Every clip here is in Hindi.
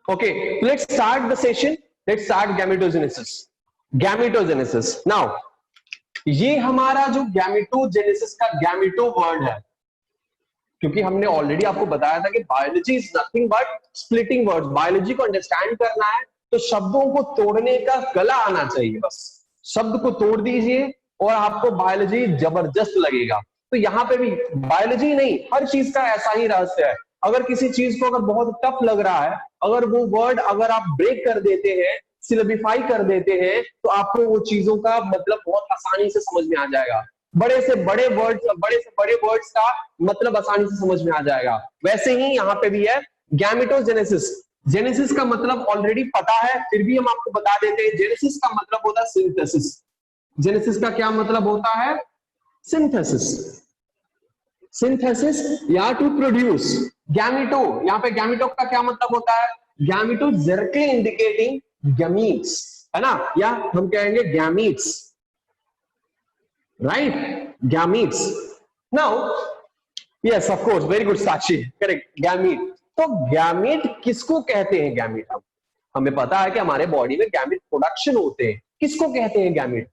Okay, let's start the session. Let's start gametogenesis. Gametogenesis. Now, ये हमारा जो गैमेटोजेनेसिस का गैमेटो वर्ड है, क्योंकि हमने ऑलरेडी आपको बताया था कि biology is nothing but splitting words. Biology को अंडरस्टैंड करना है तो शब्दों को तोड़ने का कला आना चाहिए। बस शब्द को तोड़ दीजिए और आपको बायोलॉजी जबरदस्त लगेगा। तो यहाँ पे भी बायोलॉजी नहीं, हर चीज का ऐसा ही रहस्य है। अगर किसी चीज को अगर बहुत टफ लग रहा है, अगर वो वर्ड अगर आप ब्रेक कर देते हैं, सिलेबिफाई कर देते हैं, तो आपको वो चीजों का मतलब बहुत आसानी से समझ में आ जाएगा। बड़े से बड़े वर्ड्स का मतलब आसानी से समझ में आ जाएगा। वैसे ही यहाँ पे भी है गैमेटोजेनेसिस। जेनेसिस का मतलब ऑलरेडी पता है, फिर भी हम आपको बता देते हैं। जेनेसिस का मतलब होता है सिंथेसिस। जेनेसिस का क्या मतलब होता है? सिंथेसिस। सिंथेसिस या टू प्रोड्यूस। गैमेटो, यहाँ पे गैमेटो का क्या मतलब होता है? गैमेटो डायरेक्टली इंडिकेटिंग गैमीट्स, है ना, या हम कहेंगे gametes, right? Gametes. Now yes of course, very good Sakshi, correct, gamete. तो गैमीट किसको कहते हैं? गैमीट हमें पता है कि हमारे बॉडी में गैमीट प्रोडक्शन होते हैं। किसको कहते हैं गैमीट?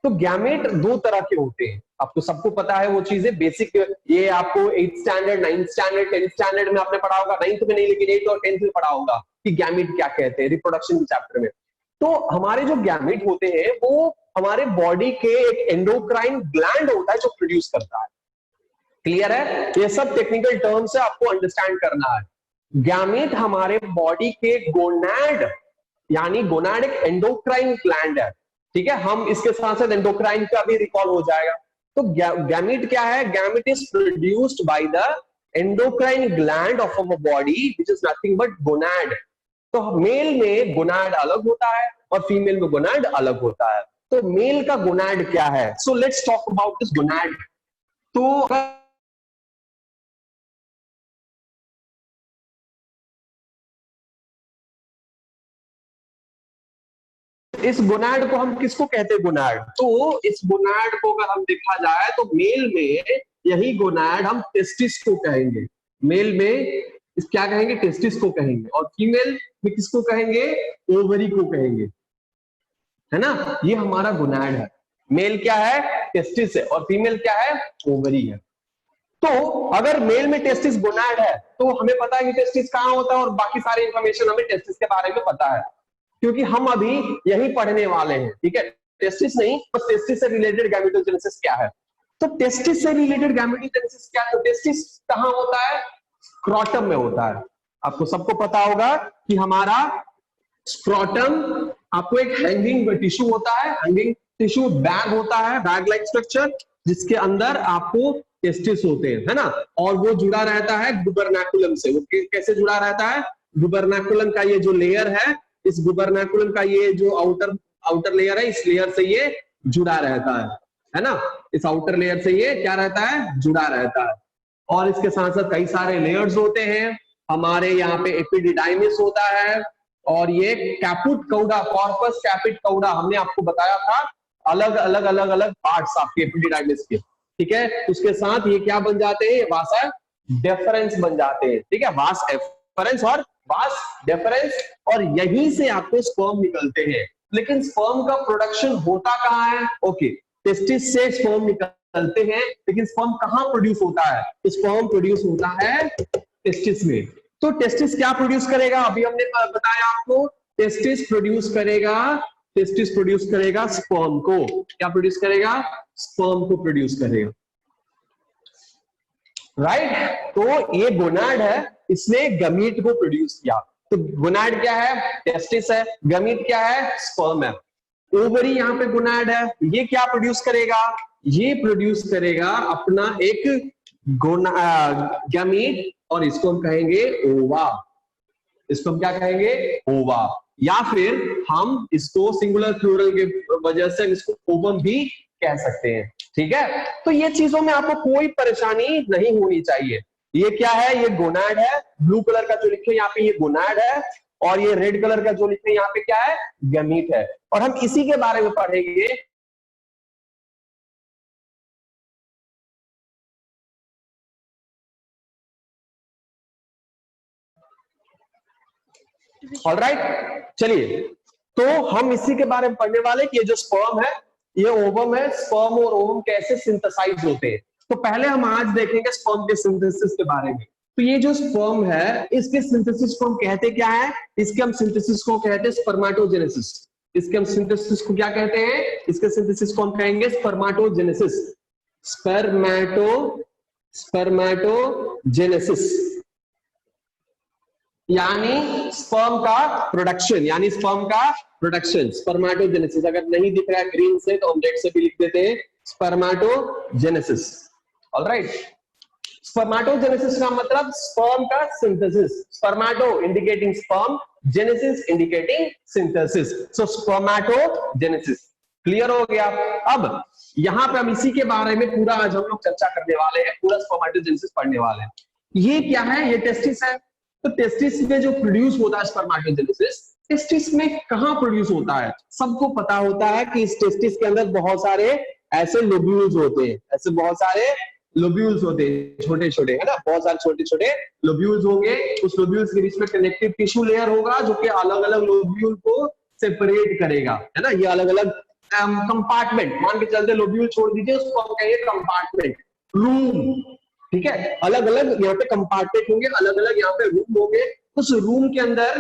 तो गैमेट दो तरह के होते हैं, आपको सबको पता है वो चीजें बेसिक। ये आपको 8th standard, 9th standard, 10th standard में आपने पढ़ा होगा, 9th में नहीं लेकिन 8th और 10th में पढ़ा होगा कि गैमेट क्या कहते हैं, रिप्रोडक्शन के चैप्टर में। तो हमारे जो गैमेट होते हैं वो हमारे बॉडी के एक एंडोक्राइन ग्लैंड होता है जो प्रोड्यूस करता है। क्लियर है? ये सब टेक्निकल टर्म्स है, आपको अंडरस्टैंड करना है। गैमेट हमारे बॉडी के गोनैड, यानी गोनैड एक एंडोक्राइन ग्लैंड है, ठीक है। हम इसके साथ साथ एंडोक्राइन का भी रिकॉल हो जाएगा। तो गैमेट क्या है? Gamete is produced by the endocrine gland of our body which is nothing but gonad. तो मेल में गोनैड अलग होता है और फीमेल में गोनैड अलग होता है। तो मेल का गोनैड क्या है? So let's talk about this gonad. तो इस गोनाड को हम किसको कहते हैं? गोनाड। तो इस गोनाड को अगर हम देखा जाए तो मेल में यही गोनाड हम टेस्टिस को कहेंगे। मेल में इस क्या कहेंगे? टेस्टिस को कहेंगे। और फीमेल में किसको कहेंगे? ओवरी को कहेंगे, है ना। ये हमारा गोनाड है। मेल क्या है? टेस्टिस है, और फीमेल क्या है? ओवरी है। तो अगर मेल में टेस्टिस गोनाड है तो हमें पता है कि टेस्टिस कहां होता है, और बाकी सारी इंफॉर्मेशन हमें टेस्टिस के बारे में पता है, क्योंकि हम अभी यही पढ़ने वाले हैं, ठीक है। टेस्टिस नहीं, बस टेस्टिस से रिलेटेड गैमेटोजेनेसिस क्या है। तो टेस्टिस से रिलेटेड गैमेटोजेनेसिस क्या है? तो टेस्टिस कहां होता है? स्क्रोटम में होता है। आपको सबको पता होगा कि हमारा स्क्रोटम आपको एक हैंगिंग टिश्यू होता है, हैंगिंग टिश्यू बैग होता है, बैग लाइक स्ट्रक्चर, जिसके अंदर आपको टेस्टिस होते हैं, है ना। और वो जुड़ा रहता है गुबरनैकुलम से। वो कैसे जुड़ा रहता है? गुबरनैकुलम का ये जो लेयर है, इस गुबरनैकुलम का ये जो आउटर लेयर है, इस लेयर से ये जुड़ा रहता है ना। इस आउटर लेयर से ये क्या रहता है? जुड़ा रहता है। और इसके साथ साथ कई सारे लेयर्स होते हैं। हमारे यहाँ पे एपिडिडाइमिस होता है, और ये कैपुट कौड़ा, कॉर्पस कैपिट कौड़ा, हमने आपको बताया था। अलग अलग अलग अलग पार्ट्स आपके एपिडिडाइमिस के, ठीक है। उसके साथ ये क्या बन जाते हैं? वासा डेफरेंस बन जाते हैं, ठीक है। वास एफरेंस और वास डेफरेंस, और यहीं से आपको स्पर्म निकलते हैं। लेकिन स्पर्म का प्रोडक्शन होता कहाँ है? ओके, टेस्टिस से स्पर्म निकलते हैं, लेकिन स्पर्म कहाँ प्रोड्यूस होता है? स्पर्म प्रोड्यूस होता है टेस्टिस में। तो टेस्टिस क्या प्रोड्यूस करेगा? अभी हमने बताया आपको, टेस्टिस प्रोड्यूस करेगा, टेस्टिस प्रोड्यूस करेगा स्पर्म को। क्या प्रोड्यूस करेगा? स्पर्म को प्रोड्यूस करेगा, राइट। तो ये गोनाड है, इसने गमीट को प्रोड्यूस किया। तो गोनाड क्या है? टेस्टिस है। गमीट क्या है? स्पर्म है। ओवरी यहाँ पे गोनाड है, ये क्या प्रोड्यूस करेगा? ये प्रोड्यूस करेगा अपना एक गमीट, और इसको हम कहेंगे ओवा। इसको हम क्या कहेंगे? ओवा। या फिर हम इसको सिंगुलर प्लूरल के वजह से इसको ओवम भी कह सकते हैं, ठीक है। तो ये चीजों में आपको कोई परेशानी नहीं होनी चाहिए। ये क्या है? ये गोनाड है। ब्लू कलर का जो लिखे यहाँ पे ये गोनाड है, और ये रेड कलर का जो लिखे यहाँ पे क्या है? गमीट है। और हम इसी के बारे में पढ़ेंगे ऑलराइट, चलिए तो हम इसी के बारे में पढ़ने वाले कि ये जो स्पर्म है, ये ओवम है, स्पर्म और ओवम कैसे सिंथेसाइज होते हैं। तो पहले हम आज देखेंगे स्पर्म के सिंथेसिस के बारे में। तो ये जो स्पर्म है, इसके सिंथेसिस को हम कहते क्या है? इसके हम सिंथेसिस को कहते हैं स्पर्मेटोजेनेसिस। इसके हम सिंथेसिस को क्या कहते हैं? इसके सिंथेसिस को हम कहेंगे स्पर्मेटोजेनेसिस। स्पर्मेटोजेनेसिस यानी स्पर्म का प्रोडक्शन, यानी स्पर्म का प्रोडक्शन, स्पर्मेटोजेनेसिस। अगर नहीं दिख रहा है ग्रीन से तो हम रेड से भी लिख देते हैं स्पर्मेटोजेनेसिस। ऑलराइट, स्पर्मेटोजेनेसिस का मतलब स्पर्म का synthesis. Spermato indicating sperm, genesis indicating synthesis. So spermatogenesis clear हो गया। अब यहां पे हम इसी के बारे में पूरा आज हम लोग चर्चा करने वाले हैं, पूरा स्पर्मेटोजेनेसिस पढ़ने वाले हैं। ये क्या है? ये टेस्टिस है। तो टेस्टिस में जो प्रोड्यूस होता है स्पर्मेटोजेनेसिस, टेस्टिस में कहां प्रोड्यूस होता है? सबको पता होता है कि इस टेस्टिस के अंदर बहुत सारे ऐसे लोब्यूल्स होते हैं, ऐसे बहुत सारे लोब्यूल्स होते हैं, छोटे छोटे, है ना, बहुत सारे छोटे छोटे लोब्यूल्स होंगे। उस लोब्यूल्स के बीच में कनेक्टिव टिश्यू लेयर होगा जो कि अलग अलग लोब्यूल को सेपरेट करेगा, है ना। ये अलग अलग कंपार्टमेंट, मान के चलते लोब्यूल छोड़ दीजिए, उसको हम कहेंगे कंपार्टमेंट, रूम, ठीक है। अलग अलग यहाँ पे कंपार्टमेंट होंगे, अलग अलग यहाँ पे रूम होंगे। उस रूम के अंदर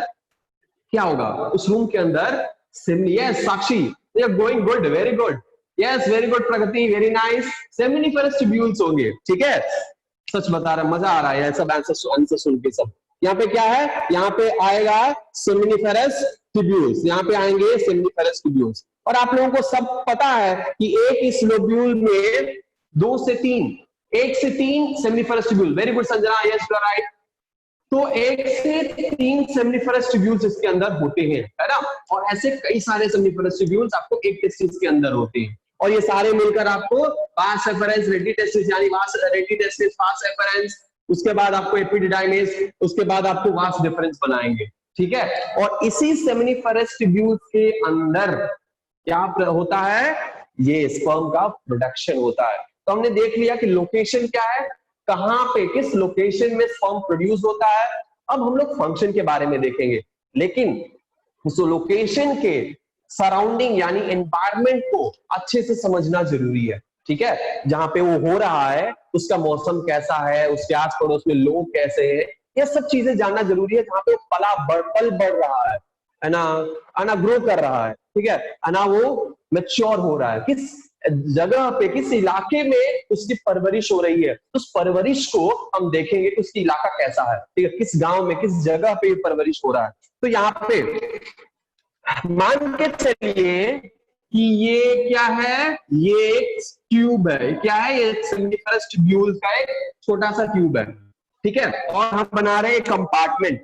क्या होगा? उस रूम के अंदर yes Sakshi, you are going good, very good, yes very good Pragati, very nice, seminiferous tubules होंगे, ठीक है। सच बता रहा, मजा आ रहा है सब आंसर सुन के। सब यहाँ पे क्या है? यहाँ पे आएगा सेमिनिफरस ट्यूब्यूल्स, यहाँ पे आएंगे सेमिनिफरस ट्यूब्यूल्स। और आप लोगों को सब पता है कि एक इस लोब्यूल में 2 से 3, 1 से 3 seminiferous tubule. Very good Sanjana, yes you are right. तो 1 से 3 सेमिनिफरस ट्यूब्यूल्स इसके अंदर होते हैं, है ना। और ऐसे कई सारे सेमिनिफरस ट्यूब्यूल्स आपको एक टेस्टिस के अंदर होते हैं, और ये सारे मिलकर आपको वास एफरेंस, रेडी टेस्टिस, यानी वास रेडी टेस्टिस, वास एफरेंस, उसके बाद आपको एपिडिडाइमिस, उसके बाद आपको वास डिफरेंस बनाएंगे, ठीक है। और इसी सेमिनिफरस ट्यूब्यूल्स के अंदर क्या होता है? ये स्पर्म का प्रोडक्शन होता है। तो हमने देख लिया कि लोकेशन क्या है, कहां पे, किस लोकेशन में स्पर्म प्रोड्यूस होता है। अब हम लोग फंक्शन के बारे में देखेंगे, लेकिन उस लोकेशन के सराउंडिंग यानी एनवायरनमेंट को अच्छे से समझना जरूरी है, ठीक है। जहां पे वो हो रहा है उसका मौसम कैसा है, उसके आस पड़ोस में लोग कैसे हैं, ये सब चीजें जानना जरूरी है। जहां पे पल बढ़ रहा है ना, ग्रो कर रहा है, ठीक है ना, वो मैच्योर हो रहा है, किस जगह पे, किस इलाके में उसकी परवरिश हो रही है, उस परवरिश को हम देखेंगे कि उसकी इलाका कैसा है, ठीक है, किस गांव में, किस जगह पे परवरिश हो रहा है। तो यहाँ पे मान के चलिए कि ये क्या है? ये एक ट्यूब है। क्या है? ये सेमिनिफरस ट्यूब्यूल का एक छोटा सा ट्यूब है, ठीक है। और हम बना रहे हैं कंपार्टमेंट,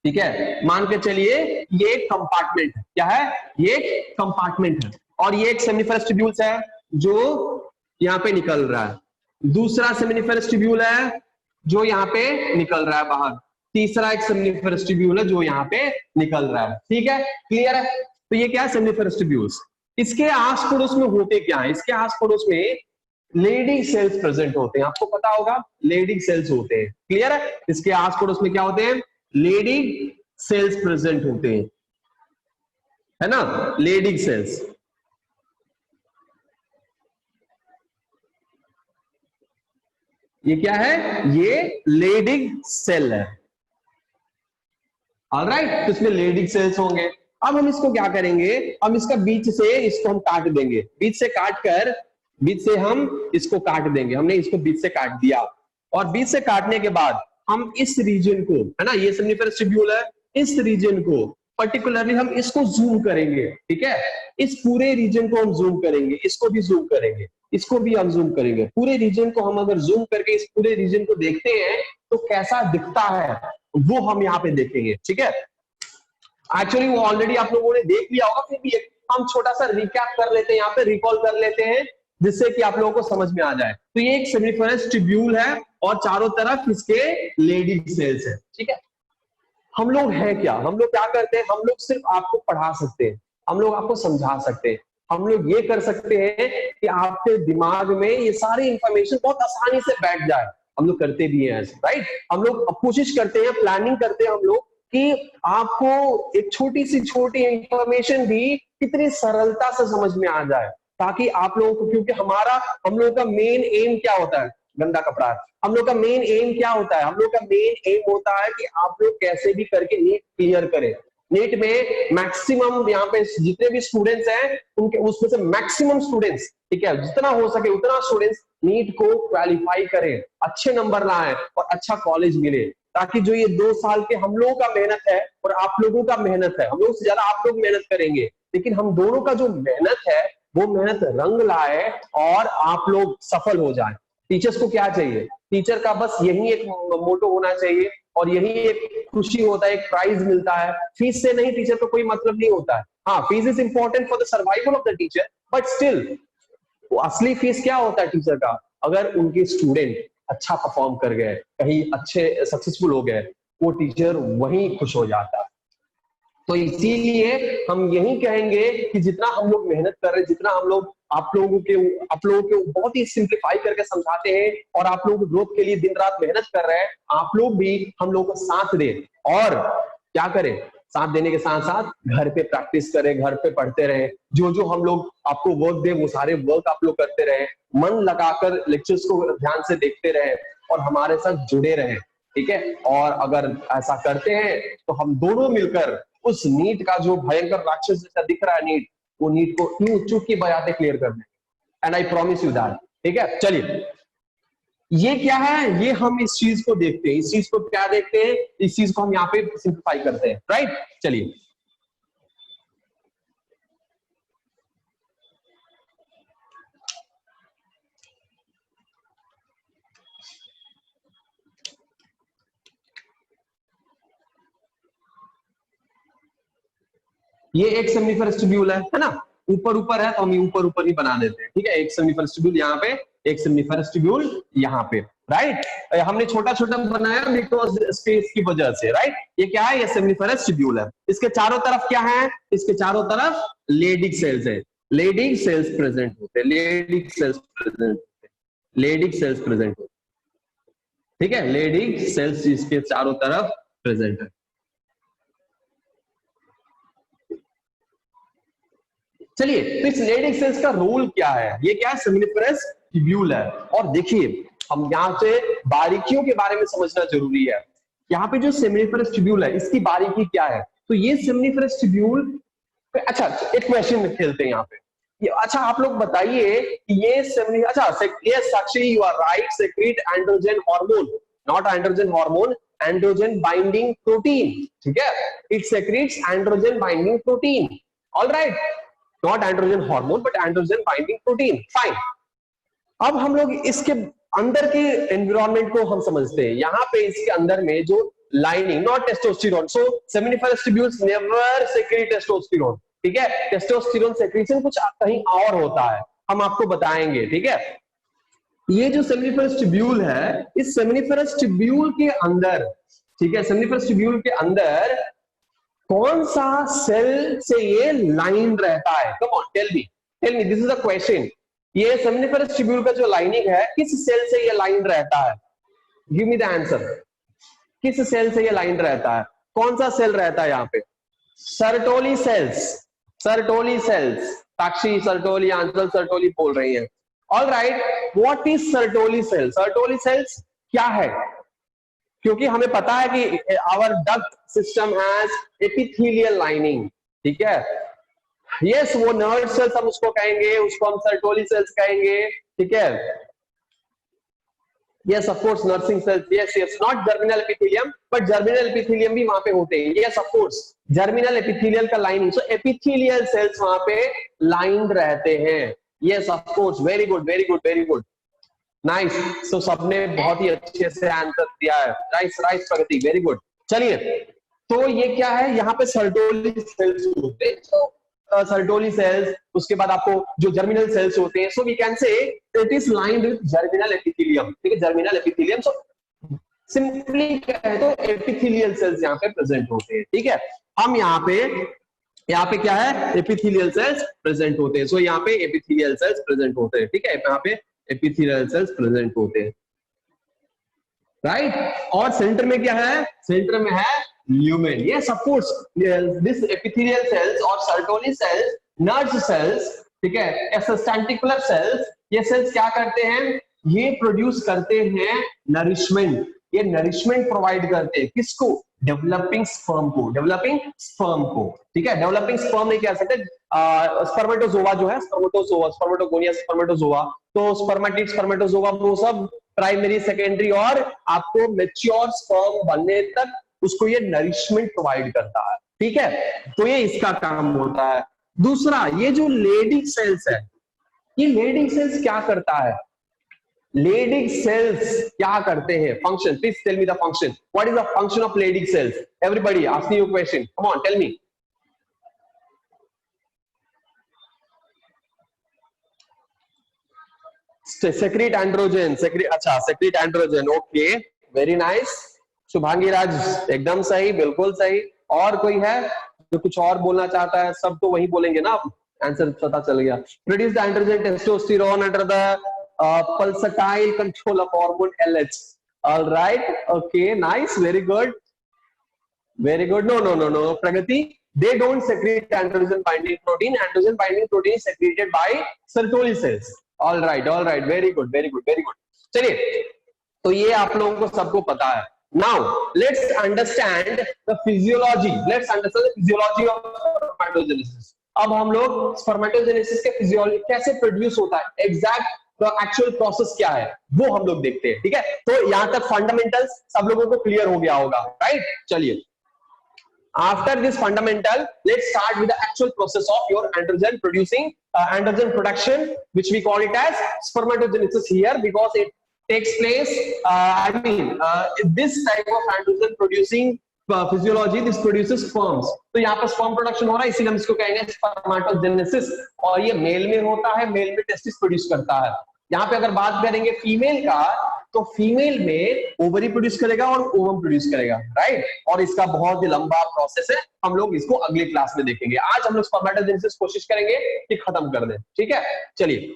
ठीक है। मान के चलिए ये एक कंपार्टमेंट है। क्या है? ये एक कंपार्टमेंट है, और ये एक सेमिनिफरस ट्यूब्यूल्स है जो यहाँ पे निकल रहा है। दूसरा सेमिनिफरस ट्यूब्यूल है जो यहाँ पे निकल रहा है बाहर। तीसरा एक सेमिनिफरस ट्यूब्यूल है जो यहाँ पे निकल रहा है, ठीक है, क्लियर है। तो ये क्या है? Seminiferous tubules. इसके आस पड़ोस में होते क्या है? इसके आस पड़ोस में लेडिंग सेल्स प्रेजेंट होते हैं, आपको पता होगा लेडिंग सेल्स होते हैं, क्लियर है। इसके आस पड़ोस में क्या होते हैं? लेडिंग सेल्स प्रेजेंट होते हैं, है ना, लेडिंग सेल्स। ये क्या है? ये लेडिंग सेल है, ऑलराइट। तो इसमें लेडिंग सेल्स होंगे। अब हम इसको क्या करेंगे? हम इसका बीच से इसको हम काट देंगे, बीच से हम इसको काट देंगे। हमने इसको बीच से काट दिया, और बीच से काटने के बाद हम इस रीजन को, है ना, ये सेमिनिफरस ट्यूब्यूल है, इस रीजन को पर्टिकुलरली हम इसको जूम करेंगे, ठीक है। इस पूरे रीजन को हम जूम करेंगे, इसको भी जूम करेंगे, इसको भी हम जूम करेंगे। पूरे रीजन को हम अगर जूम करके इस पूरे रीजन को देखते हैं तो कैसा दिखता है वो हम यहाँ पे देखेंगे, ठीक है। एक्चुअली वो ऑलरेडी आप लोगों ने देख लिया होगा, फिर भी हम छोटा सा रिकैप कर लेते हैं, यहाँ पे रिकॉल कर लेते हैं, जिससे कि आप लोगों को समझ में आ जाए। तो ये एक सेमिनिफरस ट्यूब्यूल है और चारों तरफ इसके लेडिंग सेल्स है, ठीक है। हम लोग हैं क्या? हम लोग क्या करते हैं? हम लोग सिर्फ आपको पढ़ा सकते हैं, हम लोग आपको समझा सकते हैं, हम लोग ये कर सकते हैं कि आपके दिमाग में ये सारी इंफॉर्मेशन बहुत आसानी से बैठ जाए। हम लोग करते भी हैं ऐसे, राइट। हम लोग कोशिश करते हैं, प्लानिंग करते हैं हम लोग कि आपको एक छोटी सी छोटी इंफॉर्मेशन भी कितनी सरलता से समझ में आ जाए, ताकि आप लोगों को, क्योंकि हम लोगों का मेन एम क्या होता है, गंदा कपड़ा है, हम लोग का मेन एम क्या होता है, हम लोग का मेन एम होता है कि आप लोग कैसे भी करके नीट क्लियर करें। नीट में मैक्सिमम यहाँ पे जितने भी स्टूडेंट्स हैं उनके उसमें से मैक्सिमम स्टूडेंट्स, ठीक है, जितना हो सके उतना स्टूडेंट्स नीट को क्वालिफाई करें, अच्छे नंबर लाएं और अच्छा कॉलेज मिले, ताकि जो ये 2 साल के हम लोगों का मेहनत है और आप लोगों का मेहनत है, हम लोग से ज्यादा आप लोग मेहनत करेंगे, लेकिन हम दोनों का जो मेहनत है वो मेहनत रंग लाए और आप लोग सफल हो जाए। टीचर्स को क्या चाहिए, टीचर का बस यही एक मोटो होना चाहिए और यही एक खुशी होता है, एक प्राइज मिलता है। फीस से नहीं, टीचर को कोई मतलब नहीं होता है। हाँ, fees is important for the survival of the teacher, but still वो असली फीस क्या होता है टीचर का, अगर उनके स्टूडेंट अच्छा परफॉर्म कर गए, कहीं अच्छे सक्सेसफुल हो गए, वो टीचर वहीं खुश हो जाता है। तो इसीलिए हम यही कहेंगे कि जितना हम लोग मेहनत कर रहे हैं, जितना हम लोग आप लोगों के बहुत ही सिंप्लीफाई करके समझाते हैं और आप लोगों की ग्रोथ के लिए दिन रात मेहनत कर रहे हैं, आप लोग भी हम लोग को साथ दें और क्या करें, साथ देने के साथ साथ घर पे प्रैक्टिस करें, घर पे पढ़ते रहे, जो जो हम लोग आपको वर्क दे वो सारे वर्क आप लोग करते रहे, मन लगाकर लेक्चर्स को ध्यान से देखते रहे और हमारे साथ जुड़े रहे, ठीक है। और अगर ऐसा करते हैं तो हम दोनों मिलकर उस नीट का जो भयंकर राक्षस जैसा दिख रहा है नीट, वो नीट को यूं चुटकी बजाते क्लियर कर देंगे, and I promise you that, ठीक है। चलिए, ये क्या है, ये हम इस चीज को देखते हैं, इस चीज को क्या देखते हैं, इस चीज को हम यहाँ पे सिंप्लीफाई करते हैं, राइट। चलिए, ये एक सेमिनिफर स्टिब्यूल है ना, ऊपर ऊपर है तो हम ऊपर ऊपर ही बना देते हैं, ठीक है। एक सेमिनिफर स्टिब्यूल यहाँ पे, एक सेमिनिफर स्टिब्यूल यहाँ पे, राइट। हमने छोटा छोटा बनाया बिकॉज स्पेस की वजह से, राइट। ये क्या है, ये सेमिनिफर स्टिब्यूल है। इसके चारों तरफ क्या है, इसके चारों तरफ लेडिक सेल्स है, लेडिक सेल्स प्रेजेंट होते हैं, लेडिक सेल्स प्रेजेंट होते हैं, लेडिक सेल्स प्रेजेंट होते हैं, ठीक है। लेडिक सेल्स इसके चारों तरफ प्रेजेंट है। चलिए, तो इस लेडिक सेल्स का रोल क्या है, ये क्या है, सेमिनिफरस ट्यूब्यूल है। और देखिए, हम यहाँ से बारीकियों के बारे में समझना जरूरी है। यहाँ पे जो सेमिनिफरस ट्यूब्यूल है इसकी बारीकी क्या है, तो ये सेमिनिफरस ट्यूब्यूल, अच्छा एक क्वेश्चन खेलते हैं यहाँ पे, अच्छा आप लोग बताइए कि ये अच्छा, yes Sakshi you are right, secrete androgen hormone, not androgen hormone, androgen binding protein, ठीक है, it secretes androgen binding protein, alright, not androgen hormone but androgen binding protein, fine. अब हम लोग इसके अंदर के एनवायरनमेंट को हम समझते हैं। यहाँ पे इसके अंदर में जो lining, not testosterone, so seminiferous tubules never secrete testosterone, ठीक है। टेस्टोस्टेरोन सेक्रेशन कुछ कहीं और होता है, हम आपको बताएंगे, ठीक है। ये जो सेमिनिफरस ट्यूब्यूल है, इस सेमिनिफरस ट्यूब्यूल के अंदर, ठीक है, सेमिनिफरस ट्यूब्यूल के अंदर कौन सा सेल से ये लाइन रहता है, come on tell me, this is the question. ये सेमिनिफरस ट्यूब्यूल का जो लाइनिंग है, किस सेल से ये लाइन रहता है, गिव मी द आंसर, किस सेल से ये लाइन रहता है, कौन सा सेल रहता है यहाँ पे, Sertoli cells, Sertoli cells, Sakshi Sertoli, Aanchal Sertoli बोल रही है, all right. What is Sertoli cell, Sertoli cells क्या है, क्योंकि हमें पता है कि our duct system has epithelial lining, ठीक है। यस, वो नर्व सेल्स हम उसको कहेंगे, उसको हम सर्टोली सेल्स कहेंगे, ठीक है। Yes of course, nursing cells, yes yes, not germinal epithelium, but germinal epithelium भी वहां पे होते हैं, yes of course, germinal epithelial का लाइनिंग, सो एपिथेलियल सेल्स वहां पे लाइंड रहते हैं, yes of course, very good very good very good, nice. So सबने बहुत ही अच्छे से आंसर दिया है, nice nice Pragati, very good. चलिए, तो ये क्या है, यहाँ पे सर्टोली सेल्स होते हैं, तो सर्टोली सेल्स, उसके बाद आपको जो जर्मिनल सेल्स होते हैं, so we can say it is lined with germinal epithelium, ठीक है, जर्मिनल एपिथेलियम। सो सिंपली कहें तो एपिथेलियल सेल्स यहाँ पे प्रेजेंट होते हैं, ठीक है। हम यहाँ पे क्या है, एपिथेलियल सेल्स प्रेजेंट होते हैं, सो यहाँ पे एपिथेलियल सेल्स प्रेजेंट होते हैं, ठीक है, यहाँ पे एपिथेलियल सेल्स प्रेजेंट होते हैं, राइट। और सेंटर में क्या है, सेंटर में है lumen. Yes of course, this epithelial cells और सर्टोली सेल्स, नर्व सेल्स, ठीक है, एसेस्टेंटिकुलर सेल्स, ये सेल्स क्या करते हैं, ये प्रोड्यूस करते हैं नरिशमेंट, ये नरिशमेंट प्रोवाइड करते हैं किसको, डेवलपिंग स्पर्म को, डेवलपिंग स्पर्म को, ठीक है। डेवलपिंग स्पर्म नहीं कह सकते, स्पर्मेटोजोआ जो है, स्पर्मेटोजोआ, स्पर्मेटोगोनिया, स्पर्मेटोजोआ, तो स्पर्मेटिड, स्पर्मेटोजोआ, वो सब प्राइमरी, सेकेंडरी और आपको मेच्योर स्पर्म बनने तक उसको ये नरिशमेंट प्रोवाइड करता है, ठीक है। तो ये इसका काम होता है। दूसरा, ये जो लेडिंग सेल्स है, ये लेडिंग सेल्स क्या करता है, लेडिंग सेल्स क्या करते हैं, function, please tell me the function, what is the function of Leydig cells, everybody asking you question, come on tell me. Secrete androgen, secrete, अच्छा secrete androgen, okay, very nice, Shubhangi Raj एकदम सही, बिल्कुल सही। और कोई है जो कुछ और बोलना चाहता है, सब तो वही बोलेंगे ना, आंसर पता चल गया। Produce the androgen testosterone under the pulsatile control of hormone LH, all right, okay, nice, very good, very good, no, Pragati, they don't secrete androgen binding protein, androgen binding protein is secreted by Sertoli cells, all right, very good, very good, very good। चलिए, तो ये आप लोगों को सबको पता है। Now let's understand the physiology, let's understand the physiology of spermatogenesis। अब हम लोग spermatogenesis के फिजियोलॉजी कैसे प्रोड्यूस होता है, एग्जैक्ट तो एक्चुअल प्रोसेस क्या है वो हम लोग देखते हैं, ठीक है। तो यहां तक फंडामेंटल्स सब लोगों को क्लियर हो गया होगा, राइट। चलिए, after this fundamental, let's start with the actual process of your androgen producing, androgen production, which we call it as spermatogenesis here, because it takes place, I mean, this type of androgen producing physiology, this produces sperms। तो यहाँ पर sperm production हो रहा है, इसीलिए हम इसको कहेंगे spermatogenesis, और ये मेल में होता है, मेल में टेस्टिस प्रोड्यूस करता है। यहाँ पे अगर बात करेंगे फीमेल का, तो फीमेल में ओवरी प्रोड्यूस करेगा और ओवम प्रोड्यूस करेगा, राइट। और इसका बहुत ही लंबा प्रोसेस है, हम लोग इसको अगले क्लास में देखेंगे। आज हम लोग स्पर्मेटोजेनेसिस कोशिश करेंगे कि खत्म कर दें, ठीक है। चलिए,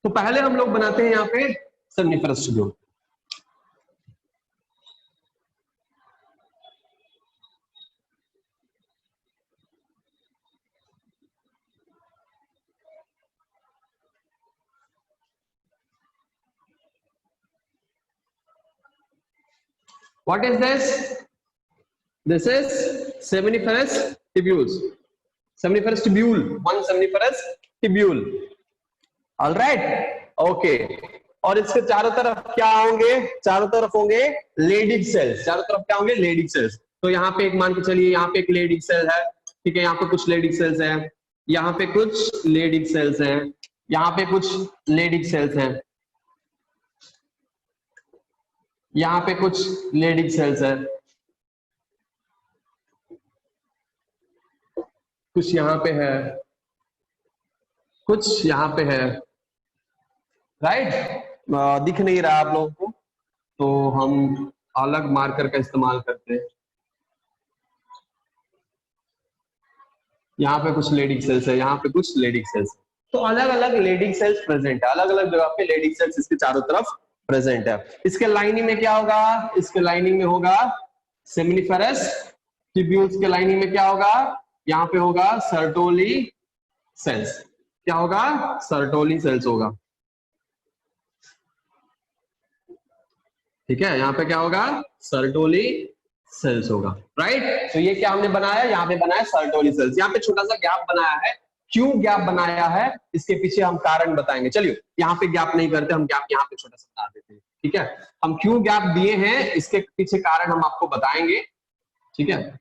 तो पहले हम लोग बनाते हैं यहाँ पे सेमनीफरस tubule. What is this? This is seminiferous tubules. Seminiferous tubule, one seminiferous tubule. All right, okay। और इसके चारों तरफ क्या होंगे, चारों तरफ होंगे लेडिग सेल्स, चारों तरफ क्या होंगे, लेडिग सेल्स। तो यहाँ पे एक मान के चलिए, यहाँ पे एक लेडिग सेल है, ठीक है, यहाँ पे कुछ लेडिग सेल्स हैं, यहाँ पे कुछ लेडिग सेल्स हैं, यहाँ पे कुछ लेडिग सेल्स हैं, यहाँ पे कुछ लेडिग सेल्स हैं, कुछ यहाँ पे है, कुछ यहाँ पे है, राइट। दिख नहीं रहा आप लोगों को, तो हम अलग मार्कर का इस्तेमाल करते हैं। यहाँ पे कुछ लेडिग सेल्स है, यहाँ पे कुछ लेडिग सेल्स, तो अलग अलग लेडिग सेल्स प्रेजेंट है, अलग अलग जगह पे लेडिग सेल्स इसके चारों तरफ प्रेजेंट है। इसके लाइनिंग में क्या होगा, इसके लाइनिंग में होगा सेमिनिफेरस ट्यूब्यूल्स के लाइनिंग में क्या होगा, यहाँ पे होगा सर्टोली सेल्स, क्या होगा, सर्टोली सेल्स होगा, ठीक है। यहाँ पे क्या होगा, सर्टोली सेल्स होगा, राइट। तो ये क्या हमने बनाया, यहाँ पे बनाया सर्टोली सेल्स। यहाँ पे छोटा सा गैप बनाया है, क्यों गैप बनाया है इसके पीछे हम कारण बताएंगे। चलिए, यहाँ पे गैप नहीं करते, हम गैप यहाँ पे छोटा सा बता देते हैं, ठीक है। हम क्यों गैप दिए हैं इसके पीछे कारण हम आपको बताएंगे, ठीक है।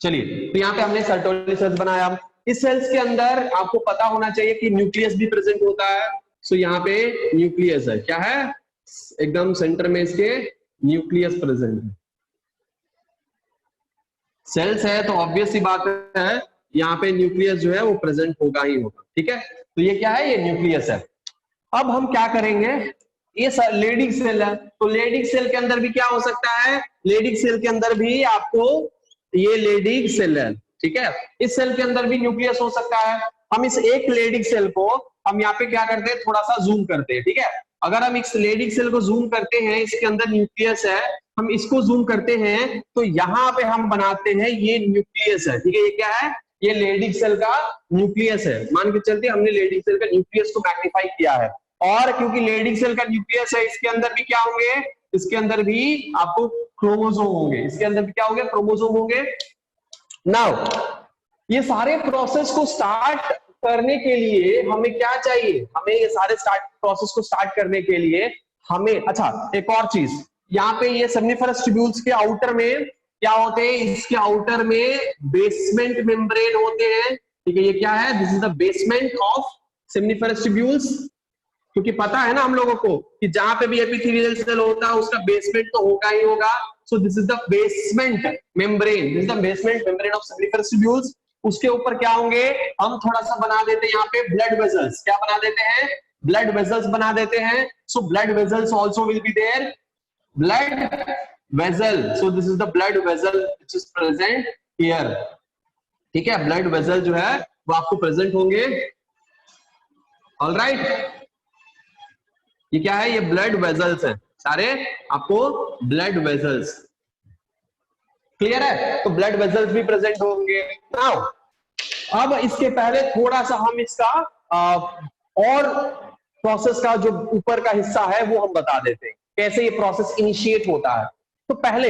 चलिए, तो यहाँ पे हमने सर्टोली सेल्स बनाया। इस सेल्स के अंदर आपको पता होना चाहिए कि न्यूक्लियस भी प्रेजेंट होता है। सो यहाँ पे न्यूक्लियस है, क्या है, एकदम सेंटर में इसके न्यूक्लियस प्रेजेंट है। सेल्स है तो ऑब्वियस सी बात है यहाँ पे न्यूक्लियस जो है वो प्रेजेंट होगा ही होगा। ठीक है, तो ये क्या है, ये न्यूक्लियस है। अब हम क्या करेंगे, ये लेडिंग सेल है, तो लेडिंग सेल के अंदर भी क्या हो सकता है, लेडिंग सेल के अंदर भी आपको, ये लेडिंग सेल है, ठीक है, इस सेल के अंदर भी न्यूक्लियस हो सकता है। हम इस एक लेडिंग सेल को हम यहाँ पे क्या करते हैं, थोड़ा सा जूम करते हैं। ठीक है, अगर हम इस लेडिंग सेल को जूम करते हैं, इसके अंदर न्यूक्लियस है, हम इसको जूम करते हैं तो यहाँ पे हम बनाते हैं ये न्यूक्लियस है। ठीक है, ये क्या है, ये लेडिंग सेल का न्यूक्लियस है। मान के चलते हमने लेडिंग सेल का न्यूक्लियस को मैग्नीफाई किया है, और क्योंकि लेडिंग सेल का न्यूक्लियस है, इसके अंदर भी क्या होंगे, इसके अंदर भी आपको क्रोमोसोम होंगे, इसके अंदर भी क्या होंगे, क्रोमोसोम होंगे। नाउ ये सारे प्रोसेस को स्टार्ट करने के लिए हमें क्या चाहिए, हमें ये सारे प्रोसेस को स्टार्ट करने के लिए हमें, अच्छा एक और चीज, यहाँ पे ये सेमनीफरस ट्यूब्यूल्स के आउटर में क्या होते हैं, इसके आउटर में बेसमेंट मेम्ब्रेन होते हैं। ठीक है, ये क्या है, this is the basement of seminiferous tubules. क्योंकि पता है ना हम लोगों को कि जहां पे भी एपिथेलियल सेल होता है उसका बेसमेंट तो होगा ही होगा। So this is the basement membrane, this is the basement membrane of seminiferous tubules. उसके ऊपर क्या होंगे, हम थोड़ा सा बना देते हैं यहाँ पे ब्लड वेजल्स, क्या बना देते हैं, ब्लड वेजल्स बना देते हैं। So blood vessels also will be there, blood vessel, so this is the blood vessel which is present here। ठीक है, ब्लड वेसल जो है वो आपको प्रेजेंट होंगे। ऑलराइट, ये क्या है, ये ब्लड वेसल्स हैं सारे, आपको ब्लड वेसल्स क्लियर है, तो ब्लड वेसल्स भी प्रेजेंट होंगे। नाउ अब इसके पहले थोड़ा सा हम इसका और प्रोसेस का जो ऊपर का हिस्सा है वो हम बता देते हैं, कैसे ये प्रोसेस इनिशिएट होता है। तो पहले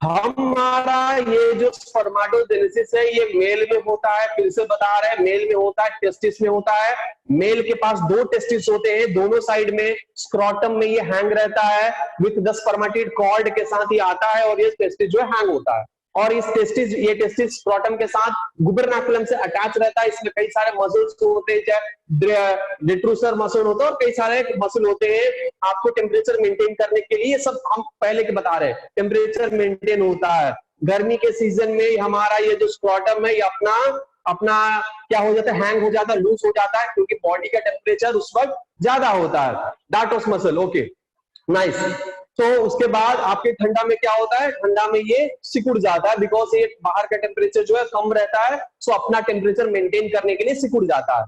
हमारा ये जो स्पर्मेटोजेनेसिस है ये मेल में होता है, फिर से बता रहे हैं मेल में होता है, टेस्टिस में होता है। मेल के पास 2 टेस्टिस होते हैं, दोनों साइड में स्क्रोटम में ये हैंग रहता है, विथ द स्पर्मेटिड कॉर्ड के साथ ही आता है, और ये टेस्टिस जो है हैंग होता है। और इस टेस्टिस, ये टेस्टिस स्क्रोटम के साथ गुबरनाकुलम से अटैच रहता है। इसमें कई सारे मसल्स होते हैं, चाहे डिट्रूसर मसल होता है और कई सारे मसल होते हैं आपको टेम्परेचर मेंटेन करने के लिए। सब हम पहले के बता रहे हैं, टेम्परेचर मेंटेन होता है। गर्मी के सीजन में हमारा ये जो स्क्रोटम है ये अपना क्या हो जाता है, हैंग हो जाता है, लूज हो जाता है, क्योंकि बॉडी का टेम्परेचर उस वक्त ज्यादा होता है। Dartos muscle, okay nice. तो उसके बाद आपके ठंडा में क्या होता है, ठंडा में ये सिकुड़ जाता है, बिकॉज ये बाहर का टेम्परेचर जो है कम रहता है, सो अपना टेम्परेचर मेंटेन करने के लिए सिकुड़ जाता है।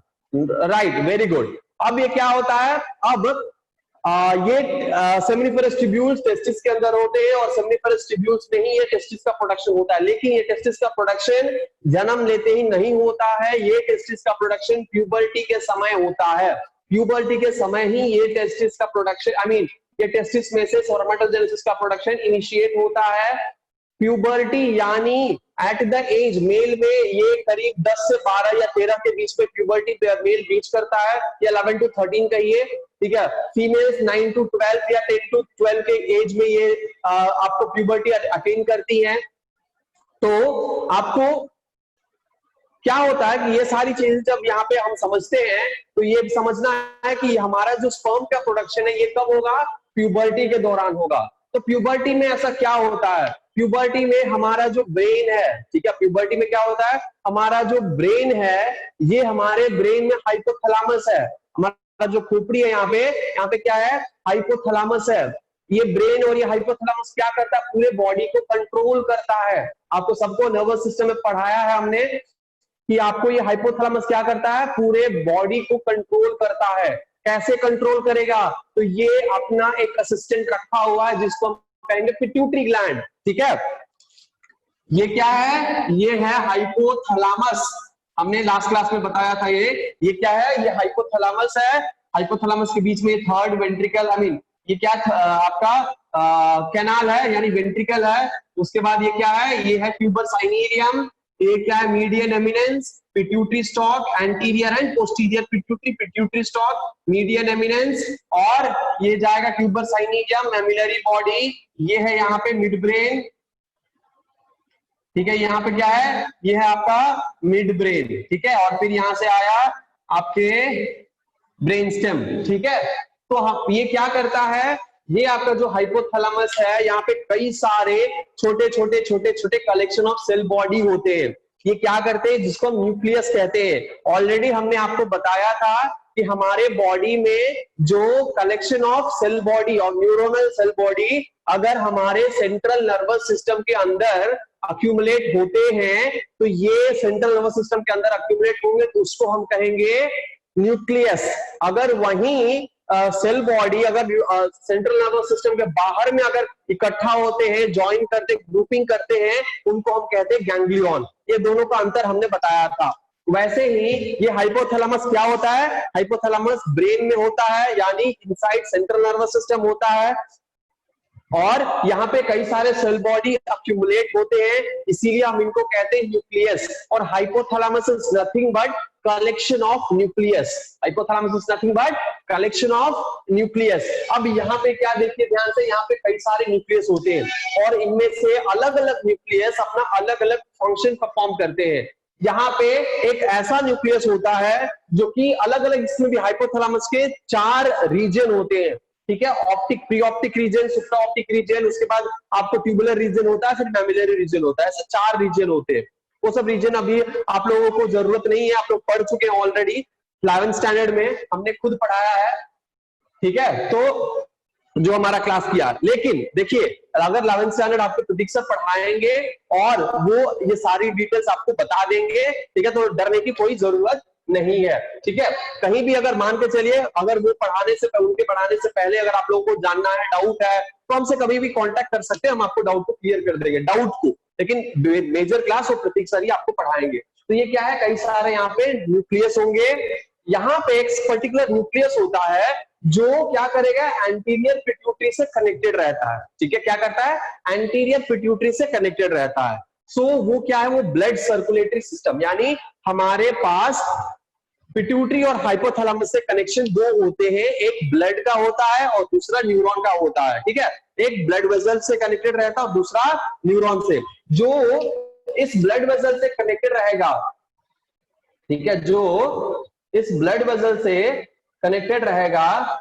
Right, very good. अब ये क्या होता है, अब ये सेमनीफरस ट्यूब्यूल्स टेस्टिस के अंदर होते हैं, और सेमनीफरस ट्यूब्यूल्स में ही ये टेस्टिस का प्रोडक्शन होता है। लेकिन ये टेस्टिस का प्रोडक्शन जन्म लेते ही नहीं होता है, ये टेस्टिस का प्रोडक्शन प्यूबर्टी के समय होता है। प्यूबर्टी के समय ही ये टेस्टिस का प्रोडक्शन, ये टेस्टिस में से स्पर्मेटोजेनेसिस का प्रोडक्शन इनिशिएट होता है। प्यूबर्टी यानी एट द एज, मेल में ये करीब 10 से 12 या 13 के बीच में प्यूबर्टी मेल रीच करता है, या 11 to 13 कहिए, ठीक है। फीमेल्स 9 to 12 या 10 to 12 के एज में ये आपको प्यूबर्टी अटेन करती हैं। तो आपको क्या होता है कि ये सारी चीजें जब यहाँ पे हम समझते हैं, तो ये समझना है कि हमारा जो स्पर्म का प्रोडक्शन है ये कब होगा, प्यूबर्टी के दौरान होगा। तो प्यूबर्टी में ऐसा क्या होता है, प्यूबर्टी में हमारा जो ब्रेन है, ठीक है, प्यूबर्टी में क्या होता है, हमारा जो ब्रेन है, ये हमारे ब्रेन में हाइपोथैलेमस है, हमारा जो खोपड़ी है यहाँ पे क्या है, हाइपोथैलेमस है। ये ब्रेन और ये हाइपोथैलेमस क्या करता है, पूरे बॉडी को कंट्रोल करता है। आपको सबको नर्वस सिस्टम में पढ़ाया है हमने कि आपको ये हाइपोथैलेमस क्या करता है, पूरे बॉडी को कंट्रोल करता है। कैसे कंट्रोल करेगा, तो ये अपना एक असिस्टेंट रखा हुआ है जिसको हम कहेंगे पिट्यूटरी ग्लैंड, ठीक है। ये क्या है, ये है हाइपोथैलेमस, हमने लास्ट क्लास में बताया था। ये क्या है, ये हाइपोथैलेमस है। हाइपोथैलेमस के बीच में थर्ड वेंट्रिकल, ये क्या आपका कैनाल है, यानी वेंट्रिकल है। उसके बाद ये क्या है, ये है ट्यूबर साइनेरियम, ये क्या है, median eminence, pituitary stock, anterior and posterior pituitary, pituitary stock, median eminence, और ये जाएगा ट्यूबर साइनेरियम, मैमिलरी बॉडी, ये है यहाँ पे मिड ब्रेन, ठीक है। यहाँ पे क्या है, ये है आपका मिड ब्रेन, ठीक है। और फिर यहां से आया आपके ब्रेन स्टेम, ठीक है। तो ये क्या करता है, ये आपका जो हाइपोथैलेमस है, यहाँ पे कई सारे छोटे छोटे कलेक्शन ऑफ सेल बॉडी होते हैं। ये क्या करते हैं, जिसको हम न्यूक्लियस कहते हैं। ऑलरेडी हमने आपको बताया था कि हमारे बॉडी में जो कलेक्शन ऑफ सेल बॉडी और न्यूरोनल सेल बॉडी अगर हमारे सेंट्रल नर्वस सिस्टम के अंदर अक्यूमुलेट होते हैं, तो ये सेंट्रल नर्वस सिस्टम के अंदर अक्यूमुलेट होंगे तो उसको हम कहेंगे न्यूक्लियस। अगर वहीं सेल बॉडी अगर सेंट्रल नर्वस सिस्टम के बाहर में अगर इकट्ठा होते हैं, ज्वाइन करते, ग्रुपिंग करते हैं, उनको हम कहते हैं गैंग्लियन। ये दोनों का अंतर हमने बताया था। वैसे ही ये हाइपोथैलेमस क्या होता है, हाइपोथैलेमस ब्रेन में होता है, यानी इनसाइड सेंट्रल नर्वस सिस्टम होता है, और यहाँ पे कई सारे सेल बॉडी अक्यूमुलेट होते हैं, इसीलिए हम इनको कहते हैं न्यूक्लियस। और hypothalamus is nothing but collection of nucleus. Hypothalamus is nothing but collection of nucleus. अब यहाँ पे क्या देखिए ध्यान से, यहाँ पे कई सारे न्यूक्लियस होते हैं और इनमें से अलग अलग न्यूक्लियस अपना अलग अलग फंक्शन परफॉर्म करते हैं। यहाँ पे एक ऐसा न्यूक्लियस होता है जो कि अलग अलग, इसमें भी हाइपोथैलेमस के 4 रीजन होते हैं, ठीक है। Optic, pre optic region, supra optic region, उसके बाद आपको ट्यूबुलर रीजन होता है, फिर मैमिलरी रीजन होता है, ऐसे 4 रीजन होते हैं। वो सब रीजन अभी आप लोगों को जरूरत नहीं है, आप लोग पढ़ चुके हैं ऑलरेडी 11th स्टैंडर्ड में, हमने खुद पढ़ाया है, ठीक है। तो जो हमारा क्लास किया, लेकिन देखिए अगर 11th स्टैंडर्ड आपको प्रतीक सर पढ़ाएंगे और वो ये सारी डिटेल्स आपको बता देंगे, ठीक है, तो डरने की कोई जरूरत नहीं है, ठीक है। कहीं भी अगर मान के चलिए, अगर वो उनके पढ़ाने से पहले अगर आप लोगों को जानना है, डाउट है, तो हमसे कभी भी कांटेक्ट कर सकते हैं, हम आपको डाउट को क्लियर कर देंगे, डाउट को। लेकिन मेजर क्लास और प्रतीक सर ही आपको पढ़ाएंगे। तो ये क्या है, कई सारे यहाँ पे न्यूक्लियस होंगे। यहाँ पे एक पर्टिकुलर न्यूक्लियस होता है जो क्या करेगा, एंटीरियर पिट्यूटरी से कनेक्टेड रहता है, ठीक है। क्या करता है, एंटीरियर पिट्यूटरी से कनेक्टेड रहता है। सो वो क्या है, वो ब्लड सर्कुलेटरी सिस्टम, यानी हमारे पास पिट्यूटरी और हाइपोथैलेमस से कनेक्शन 2 होते हैं, एक ब्लड का होता है और दूसरा न्यूरॉन का होता है, ठीक है। एक ब्लड वेसल से कनेक्टेड रहता है और दूसरा न्यूरॉन से। जो इस ब्लड वेसल से कनेक्टेड रहेगा, ठीक है, जो इस ब्लड वेसल से कनेक्टेड रहेगा,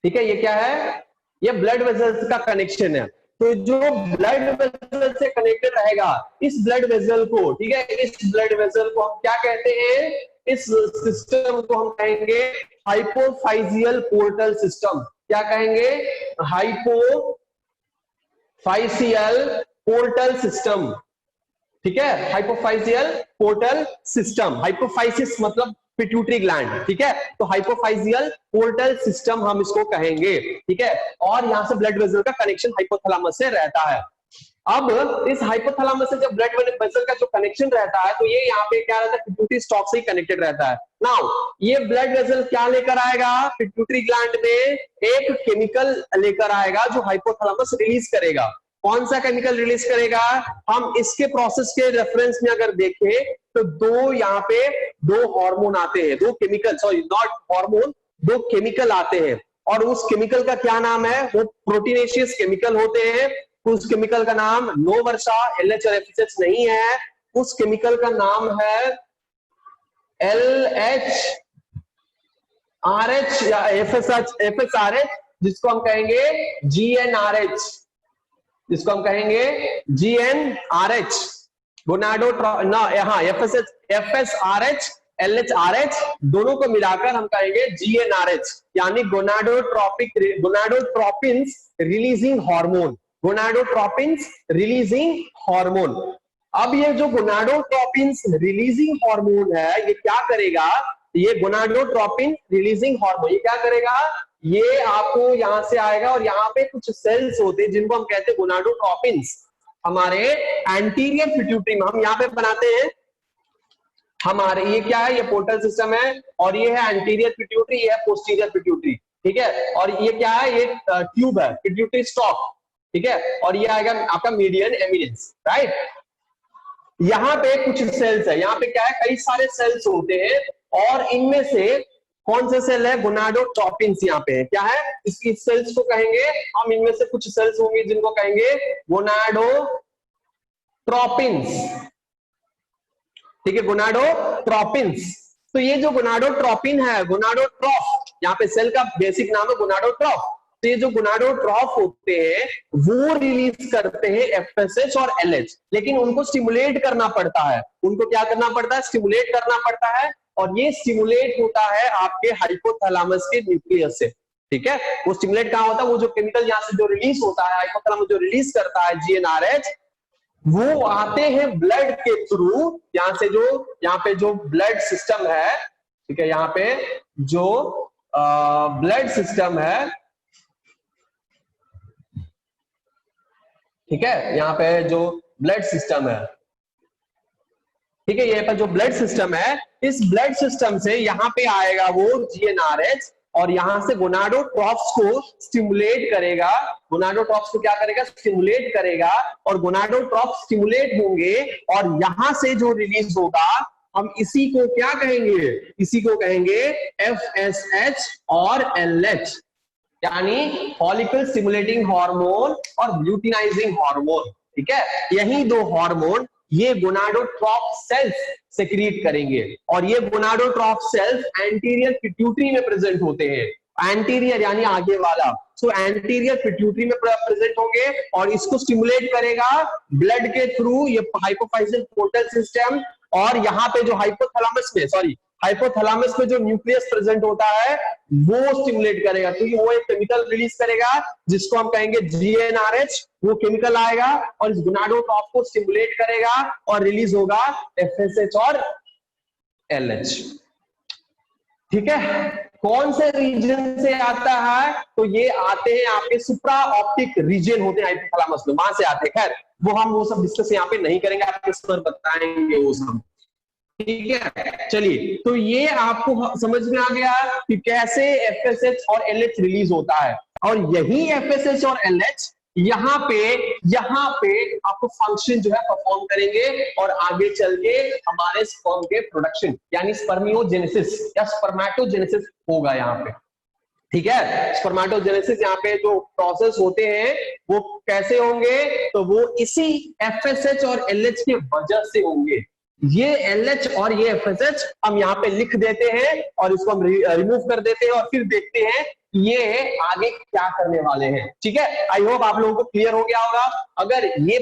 ठीक है, ये क्या है, ये ब्लड वेसल्स का कनेक्शन है। तो जो ब्लड वेसल से कनेक्टेड रहेगा, इस ब्लड वेसल को, ठीक है, इस ब्लड वेसल को हम क्या कहते हैं, इस सिस्टम को हम कहेंगे हाइपोफाइजियल पोर्टल सिस्टम। क्या कहेंगे, हाइपोफाइजियल पोर्टल सिस्टम, ठीक है, हाइपोफाइजियल पोर्टल सिस्टम। हाइपोफाइसिस मतलब पिट्यूटरी ग्लैंड, ठीक है, तो हाइपोफाइजियल पोर्टल सिस्टम हम इसको कहेंगे, ठीक है। और यहां से ब्लड वेसल का कनेक्शन हाइपोथैलेमस से रहता है। अब इस हाइपोथैलेमस से जब ब्लड वेसल का जो कनेक्शन रहता है, तो ये यहाँ पे क्या रहता है, पिट्यूटरी स्टॉक से ही कनेक्टेड रहता है। नाउ ये ब्लड वेसल क्या लेकर आएगा, पिट्यूटरी ग्लैंड में एक केमिकल लेकर आएगा जो हाइपोथैलेमस रिलीज करेगा। कौन सा केमिकल रिलीज करेगा, हम इसके प्रोसेस के रेफरेंस में अगर देखें तो यहाँ पे 2 हार्मोन आते हैं, 2 chemical, sorry not hormone, 2 chemical आते हैं। और उस केमिकल का क्या नाम है, वो प्रोटीनेशियस केमिकल होते हैं। उस केमिकल का नाम नो वर्षा, LH और FSH नहीं है, उस केमिकल का नाम है LHRH या FSRH, जिसको हम कहेंगे GnRH, जिसको हम कहेंगे GnRH, FSRH LHRH दोनों को मिलाकर हम कहेंगे GnRH, यानी gonadotropins releasing hormone, gonadotropins releasing hormone. अब ये जो गोनाडोट्रोपिन्स रिलीजिंग हार्मोन है, ये क्या करेगा, ये गोनाडोट्रोपिन रिलीजिंग हार्मोन ये क्या करेगा, ये आपको यहां से आएगा और यहाँ पे कुछ सेल्स होते हैं जिनको हम कहते हैं गोनाडोट्रोपिन्स। हमारे एंटीरियर पिट्यूटरी में हम यहाँ पे बनाते हैं, हमारे ये क्या है, ये पोर्टल सिस्टम है, और ये है एंटीरियर पिट्यूटरी, ये है पोस्टीरियर पिट्यूटरी, ठीक है। और ये क्या है, ये ट्यूब है, पिट्यूटरी स्टॉक, ठीक है। और ये आएगा आपका मीडियन एमिनेंस, राइट। यहाँ पे कुछ सेल्स है, यहाँ पे क्या है, कई सारे सेल्स होते हैं, और इनमें से कौन से सेल है, गोनाडोट्रोपिन्स यहाँ पे है, क्या है, इसकी सेल्स को कहेंगे हम, इनमें से कुछ सेल्स होंगे जिनको कहेंगे गोनाडोट्रोपिन्स, ठीक है, गोनाडोट्रोपिन्स। तो ये जो गोनाडोट्रोपिन है, गोनाडोट्रोफ, यहाँ पे सेल का बेसिक नाम है गोनाडोट्रोफ, तो ये जो गोनाडोट्रॉफ होते हैं वो रिलीज करते हैं एफएसएच और एलएच, लेकिन उनको स्टिमुलेट करना पड़ता है। उनको क्या करना पड़ता है? स्टिमुलेट करना पड़ता है। और ये स्टिमुलेट होता है आपके हाइपोथैलेमस के न्यूक्लियस से। ठीक है, वो स्टिमुलेट कहां होता है? वो जो केमिकल यहाँ से जो रिलीज होता है, हाइपोथैलेमस जो रिलीज करता है जीएनआरएच, वो आते हैं ब्लड के थ्रू। यहां से जो यहाँ पे जो ब्लड सिस्टम है, ठीक है, यहाँ पे जो ब्लड सिस्टम है, ठीक है, यहाँ पे जो ब्लड सिस्टम है, ठीक है, ये पर जो ब्लड सिस्टम है, इस ब्लड सिस्टम से यहाँ पे आएगा वो जीएनआरएच और यहां से गोनाडोट्रॉफ्स को स्टिमुलेट करेगा। गोनाडोट्रॉफ्स को क्या करेगा? स्टिमुलेट करेगा। और गोनाडोट्रॉफ्स स्टिमुलेट होंगे और यहां से जो रिलीज होगा, हम इसी को क्या कहेंगे? इसी को कहेंगे एफएसएच और एलएच, यानी फॉलिकल स्टिमुलेटिंग हार्मोन और ल्यूटिनाइजिंग हार्मोन। ठीक है, यही दो हार्मोन ये गोनाडोट्रॉफ सेल्स सेक्रीट करेंगे और ये गोनाडोट्रॉफ सेल्स एंटीरियर पिट्यूटरी में प्रेजेंट होते हैं। एंटीरियर यानी आगे वाला, सो एंटीरियर पिट्यूटरी में प्रेजेंट होंगे और इसको स्टिमुलेट करेगा ब्लड के थ्रू ये हाइपोफाइजियल पोर्टल सिस्टम। और यहाँ पे जो हाइपोथैलेमस में जो न्यूक्लियस प्रेजेंट होता है वो स्टिमुलेट करेगा, क्योंकि वो एक केमिकल रिलीज करेगा जिसको हम कहेंगे जीएनआरएच। वो केमिकल आएगा और इस गोनाडोट्रॉफ को स्टिमुलेट करेगा और रिलीज होगा एफएसएच और एलएच। ठीक है, कौन से रीजन से आता है? तो ये आते हैं आपके सुप्रा ऑप्टिक रीजन होते हैं हाइपोथैलेमस में, वहां से आते हैं। खैर वो सब डिस्कस यहाँ पे नहीं करेंगे, आपके सर बताएंगे वो सब। ठीक है, चलिए, तो ये आपको समझ में आ गया कि कैसे एफएसएच और एलएच रिलीज होता है। और यही एफएसएच और एलएच यहाँ पे आपको फंक्शन जो है परफॉर्म करेंगे और आगे चल के हमारे स्पर्म के प्रोडक्शन यानी स्पर्मियोजेनेसिस या स्पर्मेटोजेनेसिस होगा यहाँ पे। ठीक है, स्पर्मेटोजेनेसिस यहाँ पे जो प्रोसेस होते हैं वो कैसे होंगे? तो वो इसी एफएसएच और एलएच की वजह से होंगे। ये एलएच और ये एफएसएच हम यहाँ पे लिख देते हैं और इसको हम रिमूव कर देते हैं और फिर देखते हैं ये आगे क्या करने वाले हैं। ठीक है, आई होप आप लोगों को क्लियर हो गया होगा। अगर ये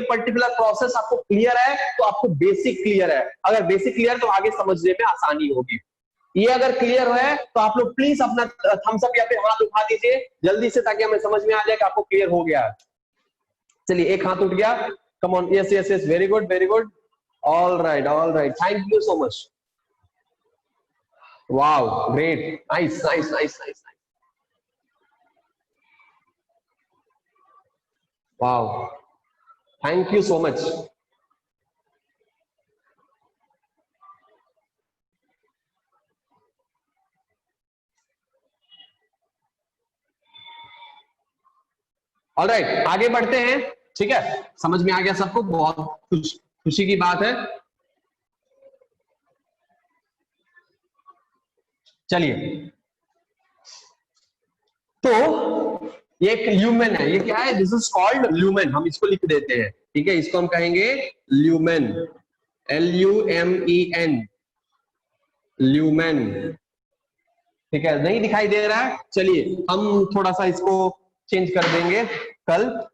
पर्टिकुलर प्रोसेस आपको क्लियर है तो आपको बेसिक क्लियर है। अगर बेसिक क्लियर तो आगे समझने में आसानी होगी। ये अगर क्लियर है तो आप लोग प्लीज अपना थम्स अप या फिर हाथ उठा दीजिए जल्दी से, ताकि हमें समझ में आ जाए कि आपको क्लियर हो गया। चलिए, एक हाथ उठ गया, come on, yes yes yes, very good very good, all right, thank you so much, wow, great, nice, wow, thank you so much। all right, आगे बढ़ते हैं। ठीक है, समझ में आ गया सबको, बहुत खुशी की बात है। चलिए, तो ये एक ल्यूमेन है, ये क्या है? दिस इज कॉल्ड ल्यूमेन, हम इसको लिख देते हैं। ठीक है, इसको हम कहेंगे ल्यूमेन, LUMEN, ल्यूमेन। ठीक है, नहीं दिखाई दे रहा है, चलिए हम थोड़ा सा इसको चेंज कर देंगे कल।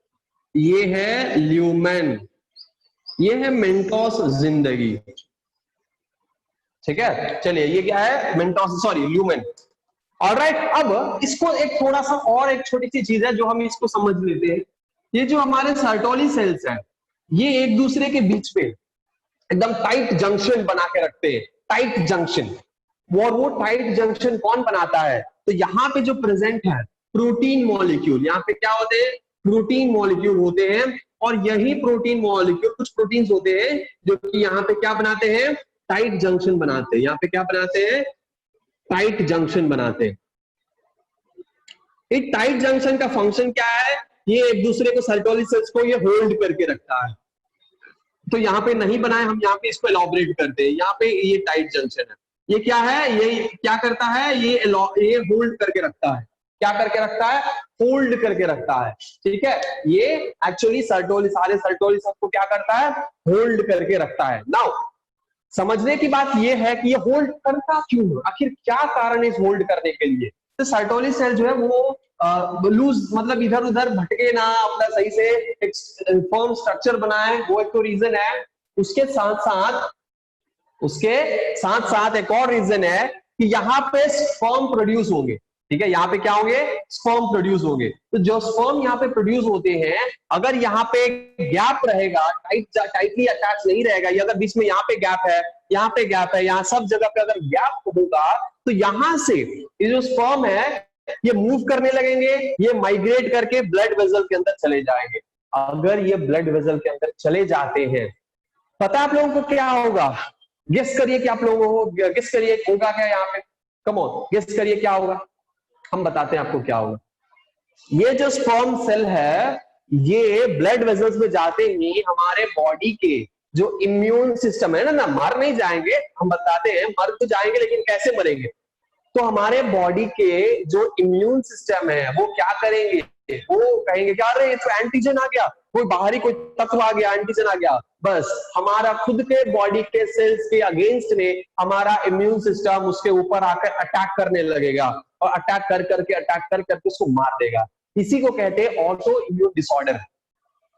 ये है ल्यूमेन, ये है मेंटोस जिंदगी। ठीक है, चलिए, ये क्या है? Mentos, sorry, lumen. ऑलराइट, अब इसको एक थोड़ा सा और एक छोटी सी चीज है जो हम इसको समझ लेते हैं। ये जो हमारे सर्टोली सेल्स हैं, ये एक दूसरे के बीच में एकदम टाइट जंक्शन बना के रखते हैं, टाइट जंक्शन। और वो टाइट जंक्शन कौन बनाता है? तो यहाँ पे जो प्रेजेंट है प्रोटीन मॉलिक्यूल, यहाँ पे क्या होते हैं? प्रोटीन मॉलिक्यूल होते हैं। और यही प्रोटीन मॉलिक्यूल, कुछ प्रोटीन्स होते हैं जो कि यहाँ पे क्या बनाते हैं? टाइट जंक्शन बनाते हैं। यहाँ पे क्या बनाते हैं? टाइट जंक्शन बनाते हैं। इस टाइट जंक्शन का फंक्शन क्या है? ये एक दूसरे को, सर्टोली सेल्स को ये होल्ड करके रखता है। तो यहाँ पे नहीं बनाए, हम यहाँ पे इसको एलॉबरेट करते हैं। यहाँ पे ये टाइट जंक्शन है, ये क्या है? ये क्या करता है? ये होल्ड करके रखता है। क्या करके रखता है? होल्ड करके रखता है। ठीक है, ये एक्चुअली सारे सर्टोली सबको क्या करता है? होल्ड करके रखता है। नाउ समझने की बात ये है कि ये होल्ड करता क्यों? आखिर क्या कारण है इस होल्ड करने के लिए? तो सर्टोली सेल जो है वो लूज, मतलब इधर उधर भटके ना, अपना सही से एक फॉर्म स्ट्रक्चर बनाए, वो एक तो रीजन है। उसके साथ साथ एक और रीजन है कि यहाँ पे स्पर्म प्रोड्यूस होंगे। ठीक है, यहाँ पे क्या होंगे, स्पर्म प्रोड्यूस होंगे। तो जो स्पर्म यहाँ पे प्रोड्यूस होते हैं, अगर यहाँ पे गैप रहेगा, टाइटली अटैच नहीं रहेगा, या अगर बीच में यहाँ पे गैप है, यहाँ पे गैप है, यहाँ सब जगह पे अगर गैप होगा, तो यहां से ये जो स्पर्म है ये मूव करने लगेंगे, ये माइग्रेट करके ब्लड वेसल के अंदर चले जाएंगे। अगर ये ब्लड वेसल के अंदर चले जाते हैं, पता है आप लोगों को क्या होगा? गेस करिए कि आप लोगों को, गेस करिए होगा क्या यहाँ पे, कम ऑन गेस करिए क्या होगा, हम बताते हैं आपको क्या होगा। ये जो स्पर्म सेल है, ये ब्लड वेसल्स में जाते ही हमारे बॉडी के जो इम्यून सिस्टम है ना, मर नहीं जाएंगे, हम बताते हैं, मर तो जाएंगे लेकिन कैसे मरेंगे। तो हमारे बॉडी के जो इम्यून सिस्टम है वो क्या करेंगे, वो कहेंगे क्या, अरे ये तो एंटीजन आ गया, कोई बाहरी कोई तत्व आ गया, एंटीजन आ गया, बस हमारा खुद के बॉडी के सेल्स के अगेंस्ट में हमारा इम्यून सिस्टम उसके ऊपर आकर अटैक करने लगेगा, और अटैक कर करके उसको मार देगा। इसी को कहते हैं ऑटो इम्यून डिसऑर्डर,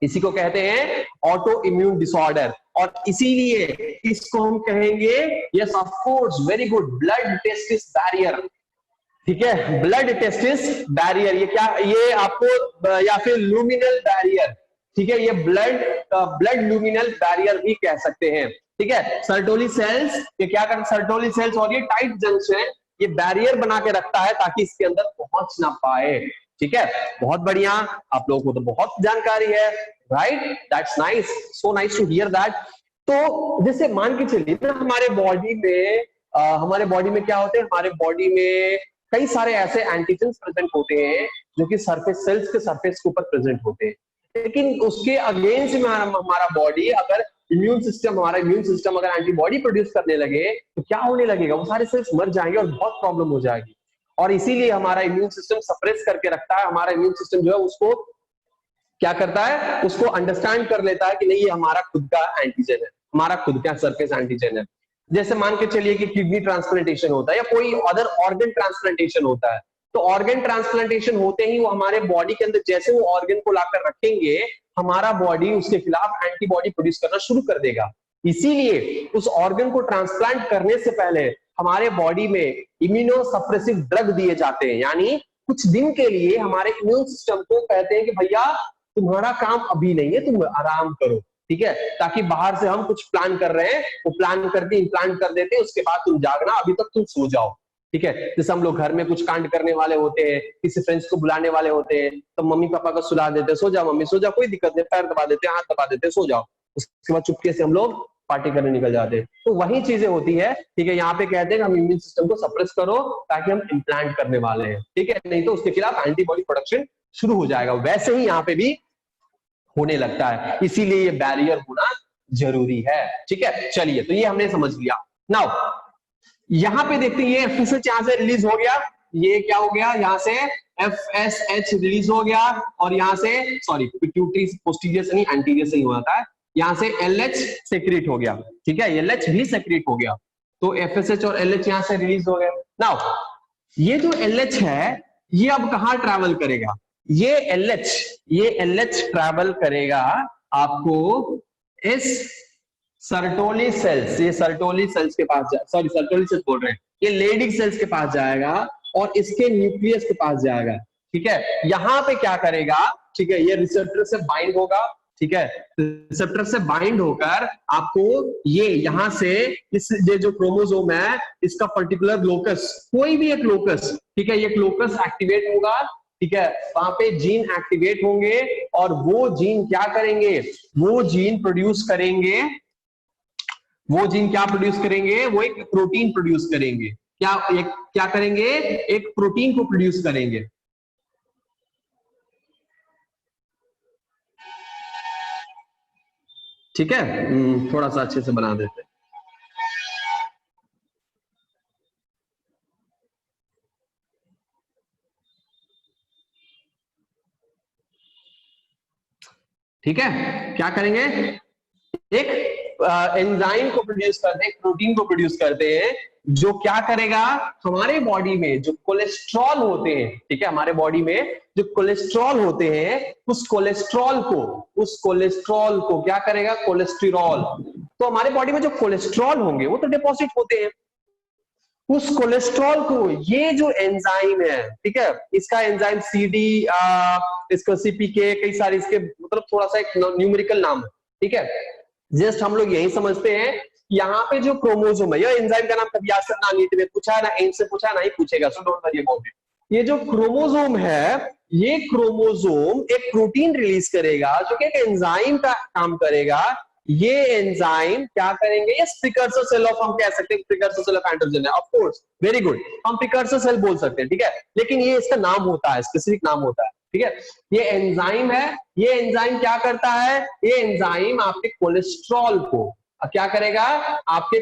इसी को कहते हैं ऑटो इम्यून डिसऑर्डर। और इसीलिए इसको हम कहेंगे, yes of course, very good, blood testis barrier. ठीक है, ब्लड टेस्टिस बैरियर, ये क्या, ये आपको, या फिर लूमिनल बैरियर। ठीक है, ये ब्लड लूमिनल बैरियर भी कह सकते हैं। ठीक है, सर्टोली सेल्स ये क्या करते, सर्टोली सेल्स और ये टाइट जंक्शन, ये बैरियर बना के रखता है ताकि इसके अंदर पहुंच ना पाए। ठीक है, बहुत बढ़िया, आप लोगों को तो बहुत जानकारी है, right, that's nice, so nice to hear that. तो जैसे मान के चलिए ना, हमारे बॉडी में क्या होते हैं, हमारे बॉडी में कई सारे ऐसे एंटीजन प्रेजेंट होते हैं जो कि सरफेस सेल्स के सरफेस के ऊपर प्रेजेंट होते हैं, लेकिन उसके अगेंस्ट में हमारा बॉडी अगर हमारा इम्यून सिस्टम अगर एंटीबॉडी प्रोड्यूस करने लगे, तो क्या होने लगेगा, वो सारे सेल्स मर जाएंगे और बहुत प्रॉब्लम हो जाएगी। और इसीलिए हमारा इम्यून सिस्टम सप्रेस करके रखता है। हमारा इम्यून सिस्टम जो है उसको क्या करता है, उसको अंडरस्टैंड कर लेता है कि नहीं, ये हमारा खुद का एंटीजन है, हमारा खुद का सरफेस एंटीजन है। जैसे मान के चलिए कि किडनी ट्रांसप्लांटेशन होता है या कोई अदर ऑर्गन ट्रांसप्लांटेशन होता है, तो ऑर्गन ट्रांसप्लांटेशन होते ही वो हमारे बॉडी के अंदर जैसे वो ऑर्गन को लाकर रखेंगे, हमारा बॉडी उसके खिलाफ एंटीबॉडी प्रोड्यूस करना शुरू कर देगा। इसीलिए उस ऑर्गन को ट्रांसप्लांट करने से पहले हमारे बॉडी में इम्यूनो सप्रेसिव ड्रग दिए जाते हैं, यानी कुछ दिन के लिए हमारे इम्यून सिस्टम को कहते हैं कि भैया तुम्हारा काम अभी नहीं है, तुम आराम करो। ठीक है, ताकि बाहर से हम कुछ प्लान कर रहे हैं, वो प्लान करके इम्प्लांट कर देते हैं, उसके बाद तुम जागना, अभी तक तुम सो जाओ। ठीक है, जैसे हम लोग घर में कुछ कांड करने वाले होते हैं, किसी फ्रेंड्स को बुलाने वाले होते हैं, तो मम्मी पापा को सुला देते हैं, सो जाओ मम्मी सो जाओ, कोई दिक्कत नहीं, पैर दबा देते हैं, हाथ दबा देते हैं, सो जाओ। उसके बाद चुपके से हम लोग पार्टी करने निकल जाते हैं। तो वही चीजें होती है। ठीक है, यहाँ पे कहते हैं हम इम्यून सिस्टम को सप्रेस करो ताकि हम इम्प्लांट करने वाले हैं। ठीक है, नहीं तो उसके खिलाफ एंटीबॉडी प्रोडक्शन शुरू हो जाएगा। वैसे ही यहाँ पे भी होने लगता है, इसीलिए ये बैरियर होना जरूरी है। ठीक है, चलिए, तो ये हमने समझ लिया। नाउ यहां पे देखते हैं, ये एफएसएच यहां से रिलीज हो गया, ये क्या हो गया, यहां से एफएसएच रिलीज हो गया, और यहां से सॉरी पिट्यूटरी पोस्टीरियर से नहीं एंटीरियर से ही हो जाता है, यहां से एलएच सेक्रेट हो गया। ठीक है, एलएच भी सेक्रेट हो गया, तो एफएसएच और एलएच यहां से रिलीज हो गए। नाउ ये जो एलएच है ये अब कहां ट्रैवल करेगा, ये एलएच ट्रैवल करेगा आपको इस सर्टोली सेल्स, ये सर्टोली सेल्स के पास सॉरी सर्टोली सेल्स बोल रहे हैं, ये लेडिंग सेल्स के पास जाएगा और इसके न्यूक्लियस के पास जाएगा। ठीक है, यहां पे क्या करेगा, ठीक है, ये रिसेप्टर से बाइंड होगा। ठीक है, रिसेप्टर से बाइंड होकर आपको ये यहां से इस ये जो क्रोमोसोम है इसका पर्टिकुलर लोकस, कोई भी एक लोकस, ठीक है, ये लोकस एक्टिवेट होगा। ठीक है, वहां पे जीन एक्टिवेट होंगे और वो जीन क्या करेंगे, वो जीन क्या प्रोड्यूस करेंगे, वो एक प्रोटीन प्रोड्यूस करेंगे। क्या करेंगे, एक प्रोटीन को प्रोड्यूस करेंगे। ठीक है, थोड़ा सा अच्छे से बना देते हैं। ठीक है, क्या करेंगे, एक एंजाइम को प्रोड्यूस करते हैं, प्रोटीन को प्रोड्यूस करते हैं, जो क्या करेगा, हमारे बॉडी में जो कोलेस्ट्रॉल होते हैं, ठीक है, हमारे बॉडी में जो कोलेस्ट्रॉल होते हैं, उस कोलेस्ट्रॉल को क्या करेगा, कोलेस्टेरॉल। तो हमारे बॉडी में जो कोलेस्ट्रॉल होंगे वो तो डिपॉजिट होते हैं, उस कोलेस्ट्रॉल को ये जो एंजाइम है, ठीक है, इसका एंजाइम सीडी, इसका सीपीके, कई सारे इसके मतलब थोड़ा सा एक न्यूमेरिकल नाम है, ठीक है। जस्ट हम लोग यही समझते हैं, यहाँ पे जो क्रोमोसोम है, ये एंजाइम का नाम कभी याद करना, नीट में पूछा है ना, एम से पूछा, नहीं पूछेगा, so don't worry about it. ये जो क्रोमोसोम है, ये क्रोमोसोम एक प्रोटीन रिलीज करेगा जो कि एक एंजाइम का काम करेगा। ये एंजाइम क्या करेंगे, ये प्रिकर्सर सेल ऑफ, हम कह सकते हैं प्रिकर्सर सेल ऑफ एंड्रोजन है, ऑफ कोर्स, वेरी गुड, हम प्रिकर्सर सेल बोल सकते हैं, ठीक है, लेकिन ये इसका नाम होता है, स्पेसिफिक नाम होता है, ठीक है। ये एंजाइम है, ये एंजाइम क्या करता है, ये एंजाइम आपके कोलेस्ट्रॉल को क्या करेगा, आपके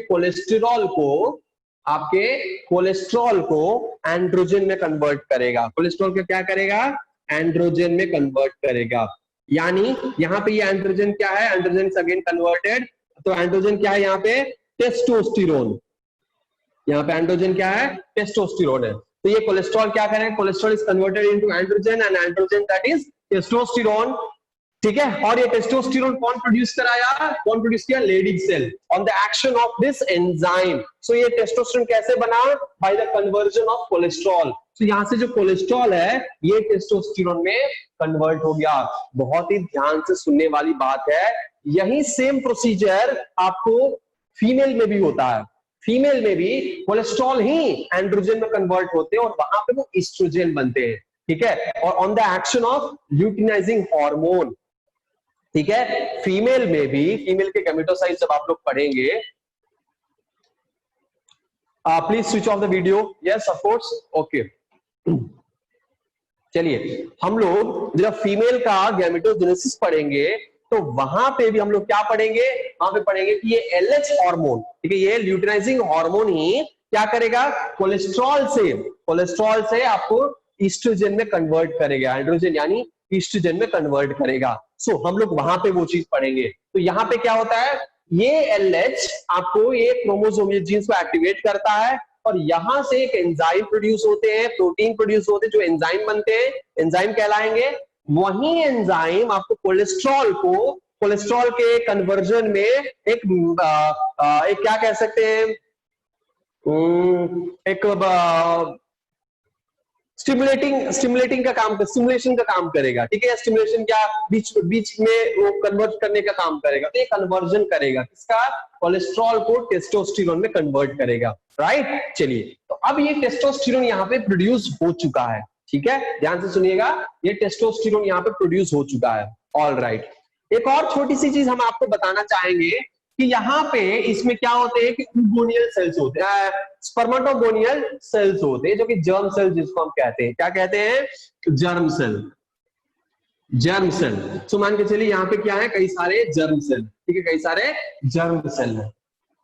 कोलेस्ट्रॉल को एंड्रोजन में कन्वर्ट करेगा। कोलेस्ट्रॉल को क्या करेगा, एंड्रोजन में कन्वर्ट करेगा। यानी यहाँ पे ये एंड्रोजन क्या है, एंड्रोजन इज अगेन कन्वर्टेड, तो एंड्रोजन क्या है यहाँ पे, टेस्टोस्टेरोन। यहाँ पे एंड्रोजन क्या है, टेस्टोस्टेरोन है। तो ये कोलेस्ट्रॉल क्या करेगा, cholesterol is converted into androgen, and androgen that is testosterone, ठीक है। और ये टेस्टोस्टेरोन कौन प्रोड्यूस कराया, कौन प्रोड्यूस किया, Leydig cell, on the action of this enzyme. So ये टेस्टोस्टेरोन कैसे बना, by the conversion of cholesterol. तो यहाँ से जो कोलेस्ट्रॉल है ये टेस्टोस्टेरोन में कन्वर्ट हो गया। बहुत ही ध्यान से सुनने वाली बात है, यही सेम प्रोसीजर आपको फीमेल में भी होता है। फीमेल में भी कोलेस्ट्रॉल ही एंड्रोजन में कन्वर्ट होते हैं और वहां पे वो ईस्ट्रोजन बनते हैं, ठीक है, और on the action of luteinizing hormone, ठीक है। फीमेल में भी, फीमेल के गैमेटोसाइट्स जब आप लोग पढ़ेंगे, please switch off the video, yes of course, okay. चलिए, हम लोग जब फीमेल का गैमेटोजेनेसिस पढ़ेंगे तो वहां पे भी हम लोग क्या पढ़ेंगे, वहां पे पढ़ेंगे कि ये एलएच हार्मोन, ठीक है, ये ल्यूटिनाइजिंग हार्मोन ही क्या करेगा, कोलेस्ट्रॉल से आपको ईस्ट्रोजन में कन्वर्ट करेगा, एंड्रोजन यानी ईस्ट्रोजन में कन्वर्ट करेगा। सो हम लोग वहां पे वो चीज पढ़ेंगे। तो यहाँ पे क्या होता है, ये एलएच आपको ये क्रोमोसोम, ये जीन्स को एक्टिवेट करता है, और यहां से एक एंजाइम प्रोड्यूस होते हैं, प्रोटीन प्रोड्यूस होते हैं, जो एंजाइम बनते हैं, एंजाइम कहलाएंगे। वही एंजाइम आपको कोलेस्ट्रॉल के कन्वर्जन में एक क्या कह सकते हैं, एक स्टिमुलेशन का काम करेगा, ठीक है। स्टिमुलेशन क्या, बीच में वो कन्वर्ट करने का काम करेगा। तो ये कन्वर्जन करेगा किसका, कोलेस्ट्रॉल को टेस्टोस्टेरोन में कन्वर्ट करेगा, राइट। चलिए, तो अब ये टेस्टोस्टेरोन यहाँ पे प्रोड्यूस हो चुका है, ठीक है, ध्यान से सुनिएगा, ये टेस्टोस्टेरोन यहाँ पे प्रोड्यूस हो चुका है, ऑल राइट। एक और छोटी सी चीज हम आपको बताना चाहेंगे कि यहाँ पे इसमें क्या होते हैं कि ओगोनियल सेल्स होते हैं, स्पर्मेटोगोनियल सेल्स होते हैं, जो कि जर्म सेल जिसको हम कहते हैं, क्या कहते हैं, जर्म सेल। सो मान के चलिए यहाँ पे क्या है, कई सारे जर्म सेल, ठीक है, कई सारे जर्म सेल है।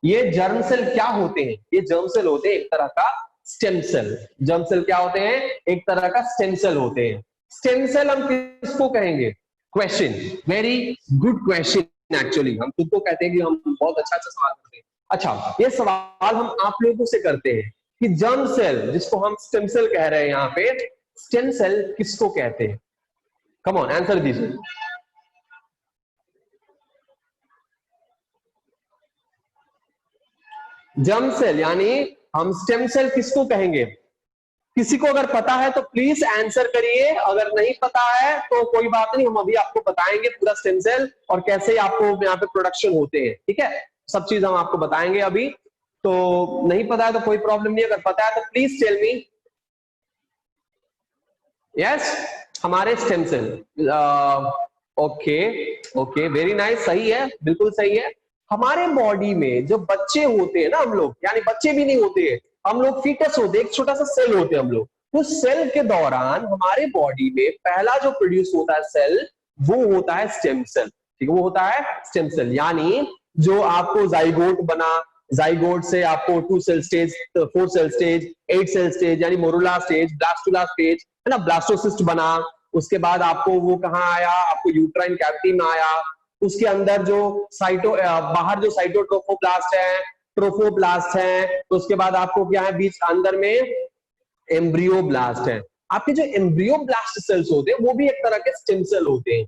ये जर्म सेल क्या होते हैं, ये जर्म सेल होते हैं एक तरह का स्टेम सेल। जर्म सेल क्या होते हैं, एक तरह का स्टेम सेल होते हैं। स्टेम सेल हम किसको कहेंगे, question, very good question. Actually हम खुद को कहते हैं कि हम बहुत अच्छा सवाल करते हैं। अच्छा, ये सवाल हम आप लोगों से करते हैं कि जर्म सेल, जिसको हम स्टेम सेल कह रहे हैं, यहाँ पे स्टेम सेल किसको कहते हैं, कम ऑन आंसर दीजिए। जर्म सेल यानी हम स्टेम सेल किसको कहेंगे, किसी को अगर पता है तो प्लीज आंसर करिए, अगर नहीं पता है तो कोई बात नहीं, हम अभी आपको बताएंगे पूरा स्टेम सेल और कैसे आपको यहाँ पे प्रोडक्शन होते हैं, ठीक है, सब चीज हम आपको बताएंगे अभी। तो नहीं पता है तो कोई प्रॉब्लम नहीं, अगर पता है तो प्लीज टेल मी। यस, हमारे stem cell, okay, very nice, सही है, बिल्कुल सही है। हमारे बॉडी में जो बच्चे होते हैं ना, हम लोग, यानी बच्चे भी नहीं होते हैं, हम लोग फीटस होते हैं, एक छोटा सा सेल होते हैं हम लोग। तो सेल के दौरान हमारे बॉडी में पहला जो प्रोड्यूस होता है सेल, वो होता है स्टेम सेल, ठीक है, वो होता है स्टेम सेल। यानी जो आपको जाइगोट बना, जाइगोट से आपको 2 cell stage, 4 cell stage, 8 cell stage, यानी मोरुला स्टेज, ब्लास्टुला स्टेज, है ना, ब्लास्टोसिस्ट बना। उसके बाद आपको वो कहाँ आया, आपको यूट्राइन कैविटी में आया। उसके अंदर जो बाहर जो साइटोट्रोफोब्लास्ट है, ट्रोफोब्लास्ट है, तो उसके बाद आपको क्या है बीच अंदर में एम्ब्रियोब्लास्ट है। आपके जो एम्ब्रियोब्लास्ट सेल्स होते हैं वो भी एक तरह के स्टेम सेल होते हैं।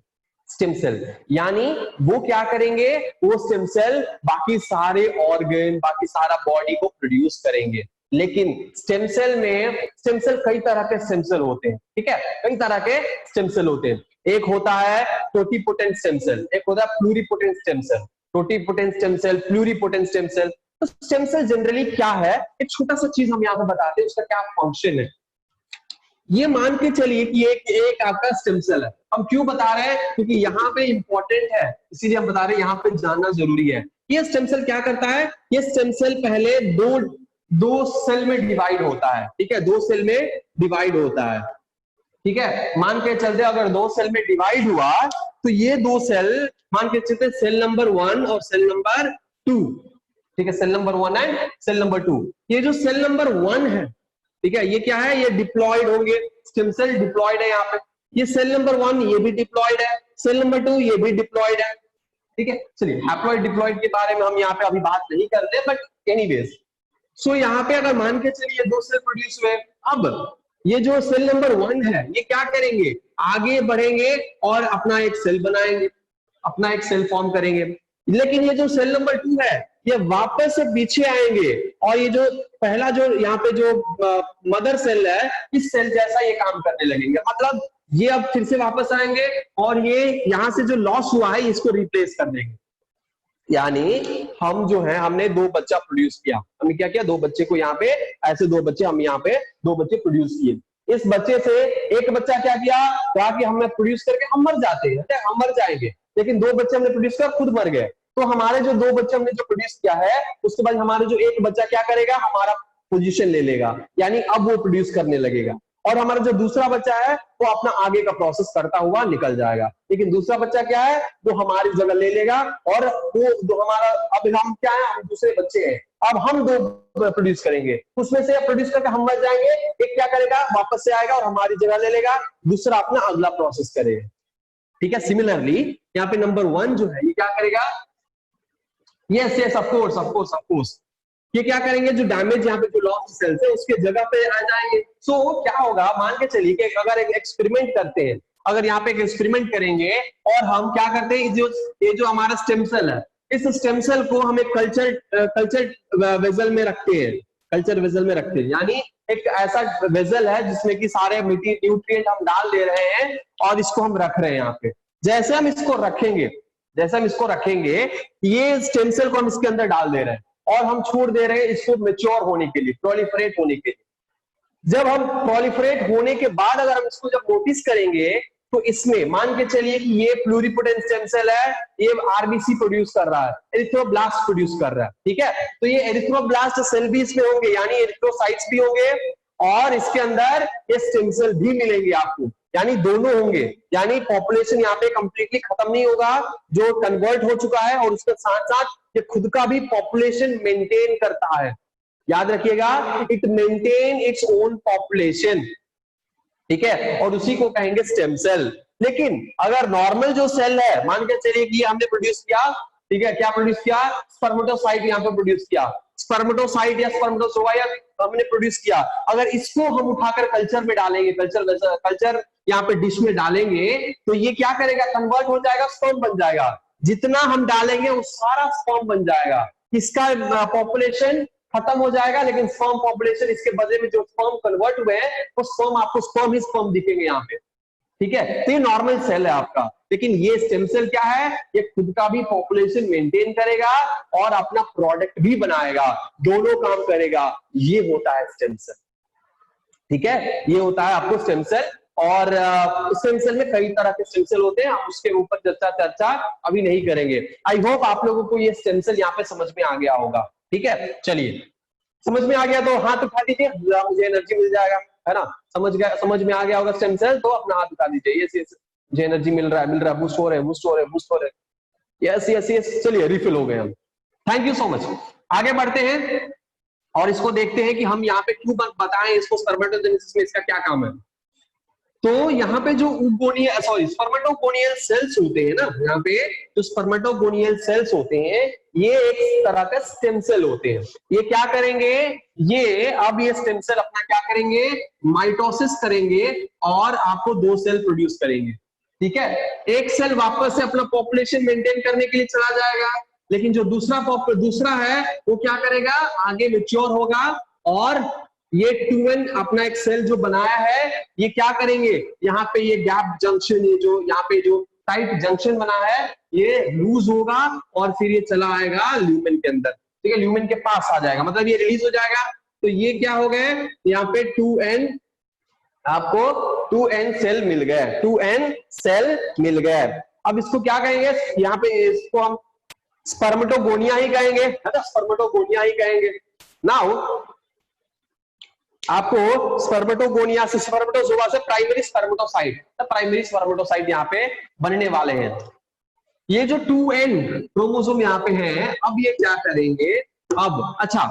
स्टेम सेल यानी वो क्या करेंगे, वो स्टेम सेल बाकी सारे ऑर्गन, बाकी सारा बॉडी को प्रोड्यूस करेंगे। लेकिन स्टेम सेल में, स्टेम सेल कई तरह के स्टेम सेल होते हैं, ठीक है, कई तरह के स्टेम सेल होते हैं। एक होता है टोटिपोटेंट स्टेम सेल, एक होता है pluripotent stem cell. Totipotent stem cell, pluripotent stem cell. तो स्टेम सेल जनरली क्या है, एक छोटा सा चीज हम यहाँ पे बताते हैं उसका क्या फंक्शन है। ये मान के चलिए कि एक आपका स्टेम सेल है। हम क्यों बता रहे हैं, क्योंकि यहाँ पे इंपॉर्टेंट है, इसीलिए हम बता रहे हैं, यहाँ पे जानना जरूरी है। ये स्टेम सेल क्या करता है, ये स्टेम सेल पहले दो सेल में डिवाइड होता है, ठीक है, दो सेल में डिवाइड होता है, ठीक है। मान के चलते अगर दो सेल में डिवाइड हुआ तो ये दो सेल मान के चलते सेल नंबर 1 और सेल नंबर 2, ठीक है, cell number 1 and cell number 2। ये जो सेल नंबर 1 है, ठीक है, ये क्या है, ये डिप्लॉयड होंगे, स्टेम सेल डिप्लॉयड है यहाँ पे। ये सेल नंबर 1 ये भी डिप्लॉयड है, सेल नंबर 2 ये भी डिप्लॉयड है, ठीक है। चलिए हैप्लॉयड डिप्लॉयड के बारे में हम यहाँ पे अभी बात नहीं करते, बट एनीवेज सो यहाँ पे अगर मान के चलिए दो सेल प्रोड्यूस हुए, अब ये जो सेल नंबर 1 है ये क्या करेंगे, आगे बढ़ेंगे और अपना एक सेल बनाएंगे, अपना एक सेल फॉर्म करेंगे। लेकिन ये जो सेल नंबर 2 है ये वापस से पीछे आएंगे और ये जो पहला जो यहाँ पे जो मदर सेल है इस सेल जैसा ये काम करने लगेंगे। मतलब ये अब फिर से वापस आएंगे और ये यहाँ से जो लॉस हुआ है इसको रिप्लेस कर देंगे। यानी हम जो है हमने दो बच्चा प्रोड्यूस किया, हमने क्या किया, दो बच्चे को यहाँ पे ऐसे दो बच्चे हम यहाँ पे दो बच्चे प्रोड्यूस किए। इस बच्चे से एक बच्चा क्या किया, कहा कि हमने प्रोड्यूस करके हम मर जाते हैं, हम मर जाएंगे, लेकिन दो बच्चे हमने प्रोड्यूस कर खुद मर गए। तो हमारे जो दो बच्चे हमने जो प्रोड्यूस किया है उसके बाद हमारे जो एक बच्चा क्या करेगा, हमारा पोजीशन ले लेगा, यानी अब वो प्रोड्यूस करने लगेगा और हमारा जो दूसरा बच्चा है वो अपना आगे का प्रोसेस करता हुआ निकल जाएगा। लेकिन दूसरा बच्चा क्या है, वो हमारी जगह ले लेगा और वो जो हमारा अब हम क्या है, हम दूसरे बच्चे हैं, अब हम दो प्रोड्यूस करेंगे, उसमें से प्रोड्यूस करके हम मर जाएंगे, एक क्या करेगा वापस से आएगा और हमारी जगह ले लेगा, दूसरा अपना अगला प्रोसेस करेगा, ठीक है। सिमिलरली यहाँ पे नंबर 1 जो है ये क्या करेगा, यस यस ऑफ कोर्स ये क्या करेंगे, जो डैमेज यहाँ पे जो लॉस्ट सेल्स है उसके जगह पे आ जाएंगे। सो क्या होगा, मान के चलिए कि अगर एक एक्सपेरिमेंट करते हैं, अगर यहाँ पे एक एक्सपेरिमेंट करेंगे और हम क्या करते हैं, ये जो हमारा स्टेम सेल है इस स्टेम सेल को हम एक कल्चर वेजल में रखते हैं, कल्चर वेजल में रखते हैं, यानी एक ऐसा वेजल है जिसमें कि सारे न्यूट्रिएंट हम डाल दे रहे हैं और इसको हम रख रहे हैं यहाँ पे। जैसे हम इसको रखेंगे ये स्टेम सेल को हम इसके अंदर डाल दे रहे हैं और हम छोड़ दे रहे हैं इसको मैच्योर होने के लिए, प्रोलिफरेट होने के लिए। जब हम प्रोलिफरेट होने के बाद अगर हम इसको जब नोटिस करेंगे तो इसमें मान के चलिए कि ये प्लूरिपोटेंट स्टेम सेल है, ये आरबीसी प्रोड्यूस कर रहा है, एरिथ्रोब्लास्ट प्रोड्यूस कर रहा है, ठीक है। तो ये एरिथ्रोब्लास्ट सेल भी इसमें होंगे, यानी एरिथ्रोसाइट्स भी होंगे और इसके अंदर ये स्टेम सेल भी मिलेंगे आपको, यानी दोनों होंगे। यानी पॉपुलेशन यहाँ पे कंप्लीटली खत्म नहीं होगा, जो कन्वर्ट हो चुका है और उसके साथ साथ ये खुद का भी पॉपुलेशन मेंटेन करता है। याद रखिएगा, it maintain its own population, ठीक है, और उसी को कहेंगे स्टेम सेल। लेकिन अगर नॉर्मल जो सेल है, मान के चलिए कि हमने प्रोड्यूस किया, ठीक है, क्या प्रोड्यूस किया, स्पर्मेटोसाइट यहाँ पे प्रोड्यूस किया, स्पर्मेटोसाइट या स्पर्मेटोजोआ हमने प्रोड्यूस किया, अगर इसको हम उठाकर कल्चर में डालेंगे, कल्चर यहाँ पे डिश में डालेंगे तो ये क्या करेगा, कन्वर्ट हो जाएगा, स्पर्म बन जाएगा। जितना हम डालेंगे वो सारा स्पर्म बन जाएगा, इसका पॉपुलेशन खत्म हो जाएगा, लेकिन स्पर्म पॉपुलेशन इसके बदले में जो स्पर्म कन्वर्ट हुए हैं वो स्पर्म आपको स्पर्म ही स्पर्म दिखेंगे यहाँ पे, ठीक है। तो ये नॉर्मल सेल है आपका, लेकिन ये स्टेम सेल क्या है, ये खुद का भी पॉपुलेशन मेंटेन करेगा और अपना प्रोडक्ट भी बनाएगा, दोनों काम करेगा, ये होता है स्टेम सेल, ठीक है, ये होता है आपको स्टेम सेल। और स्टेम सेल में कई तरह के स्टेम सेल होते हैं, हम उसके ऊपर चर्चा अभी नहीं करेंगे। आई होप आप लोगों को ये स्टेम सेल यहाँ पे समझ में आ गया होगा, ठीक है। चलिए, समझ में आ गया तो हाथ उठा दीजिए, मुझे एनर्जी मिल जाएगा, है ना। समझ में आ गया होगा स्टेम सेल तो अपना हाथ उठा दीजिए, यस यस, मुझे एनर्जी मिल रहा है, बूस्ट हो रहे, यस यस यस। चलिए, रिफिल हो गए हम, थैंक यू सो मच। आगे बढ़ते हैं और इसको देखते हैं कि हम यहाँ पे क्यों बताएं इसको, स्पर्मेटोजेनेसिस में इसका क्या काम है। तो यहाँ पे जो उगोनियल सॉरी स्पर्मेटोगोनियल सेल्स होते हैं ना, यहाँ पे जो स्पर्मेटोगोनियल सेल्स होते हैं ये एक तरह का स्टेम सेल होते हैं। ये क्या करेंगे, ये अब ये स्टेम सेल अपना क्या करेंगे, माइटोसिस करेंगे और आपको 2 सेल प्रोड्यूस करेंगे। ठीक है, एक सेल वापस से अपना पॉपुलेशन मेंटेन करने के लिए चला जाएगा, लेकिन जो दूसरा है वो क्या करेगा, आगे मैच्योर होगा और ये 2n अपना एक सेल जो बनाया है ये क्या करेंगे, यहाँ पे ये गैप जंक्शन, ये जो यहाँ पे जो टाइट जंक्शन बना है ये लूज होगा और फिर ये चला आएगा ल्यूमेन के अंदर। ठीक है, ल्यूमेन के पास आ जाएगा, मतलब ये रिलीज हो जाएगा। तो ये क्या हो गए, यहाँ पे 2n, आपको 2n सेल मिल गए, 2n सेल मिल गए। अब इसको क्या कहेंगे, यहाँ पे इसको हम स्पर्मेटोगोनिया ही कहेंगे, है ना, स्पर्मेटोगोनिया ही कहेंगे। नाउ आपको स्पर्मेटोगोनिया से, स्पर्मेटोजोआ से प्राइमरी स्पर्मेटोसाइट यहाँ पे बनने वाले हैं। ये जो 2n क्रोमोसोम यहाँ पे है, अब ये क्या करेंगे, अब अच्छा